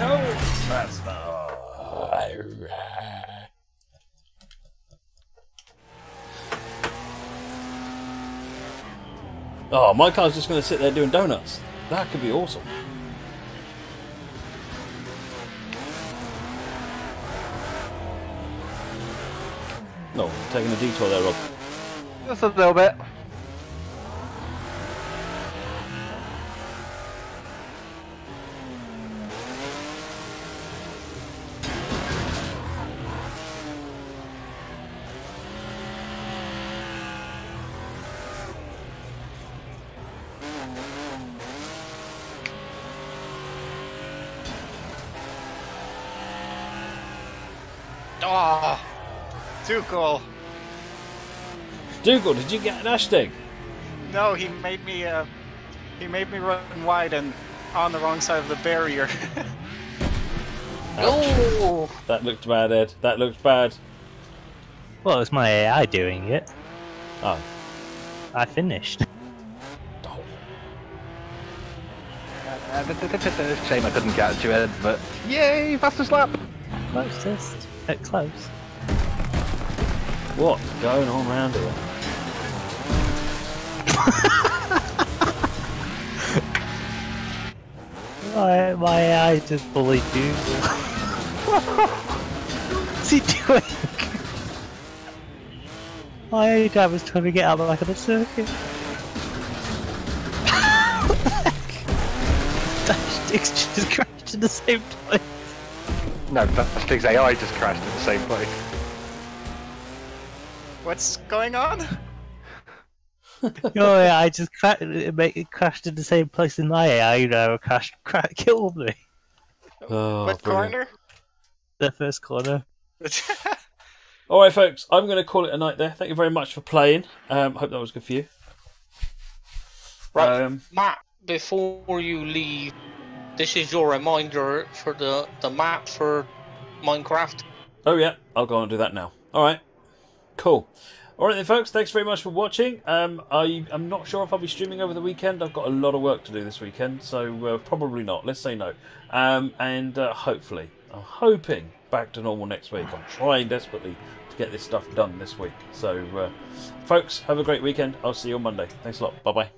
No, that's not. Oh, my car's just going to sit there doing donuts. That could be awesome. No, taking a detour there, Rob. Just a little bit. Oh, Dougal. Dougal, did you get an hashtag? No, he made me run wide and on the wrong side of the barrier. Oh! That looked bad, Ed. That looked bad. Well, it was my AI doing it. Oh. I finished. Oh. Shame I couldn't catch you, Ed, but yay, fastest lap! Closest. At close. What's going on around here? My AI just bullied Dougal. What's he doing? My AI was trying to get out the back of the circuit. Dash Dix just crashed in the same place. No, Stig's AI just crashed in the same place. What's going on? Your AI just crashed in the same place in my AI. You know, killed me. Oh, What brilliant. corner? The first corner. Alright, folks, I'm going to call it a night there. Thank you very much for playing. Hope that was good for you. Right, Matt, before you leave, this is your reminder for the map for Minecraft. Oh yeah, I'll go and do that now. Alright, cool. Alright then folks, thanks very much for watching. I'm not sure if I'll be streaming over the weekend. I've got a lot of work to do this weekend, so probably not. Let's say no. And hopefully, I'm hoping back to normal next week. I'm trying desperately to get this stuff done this week. So folks, have a great weekend. I'll see you on Monday. Thanks a lot. Bye-bye.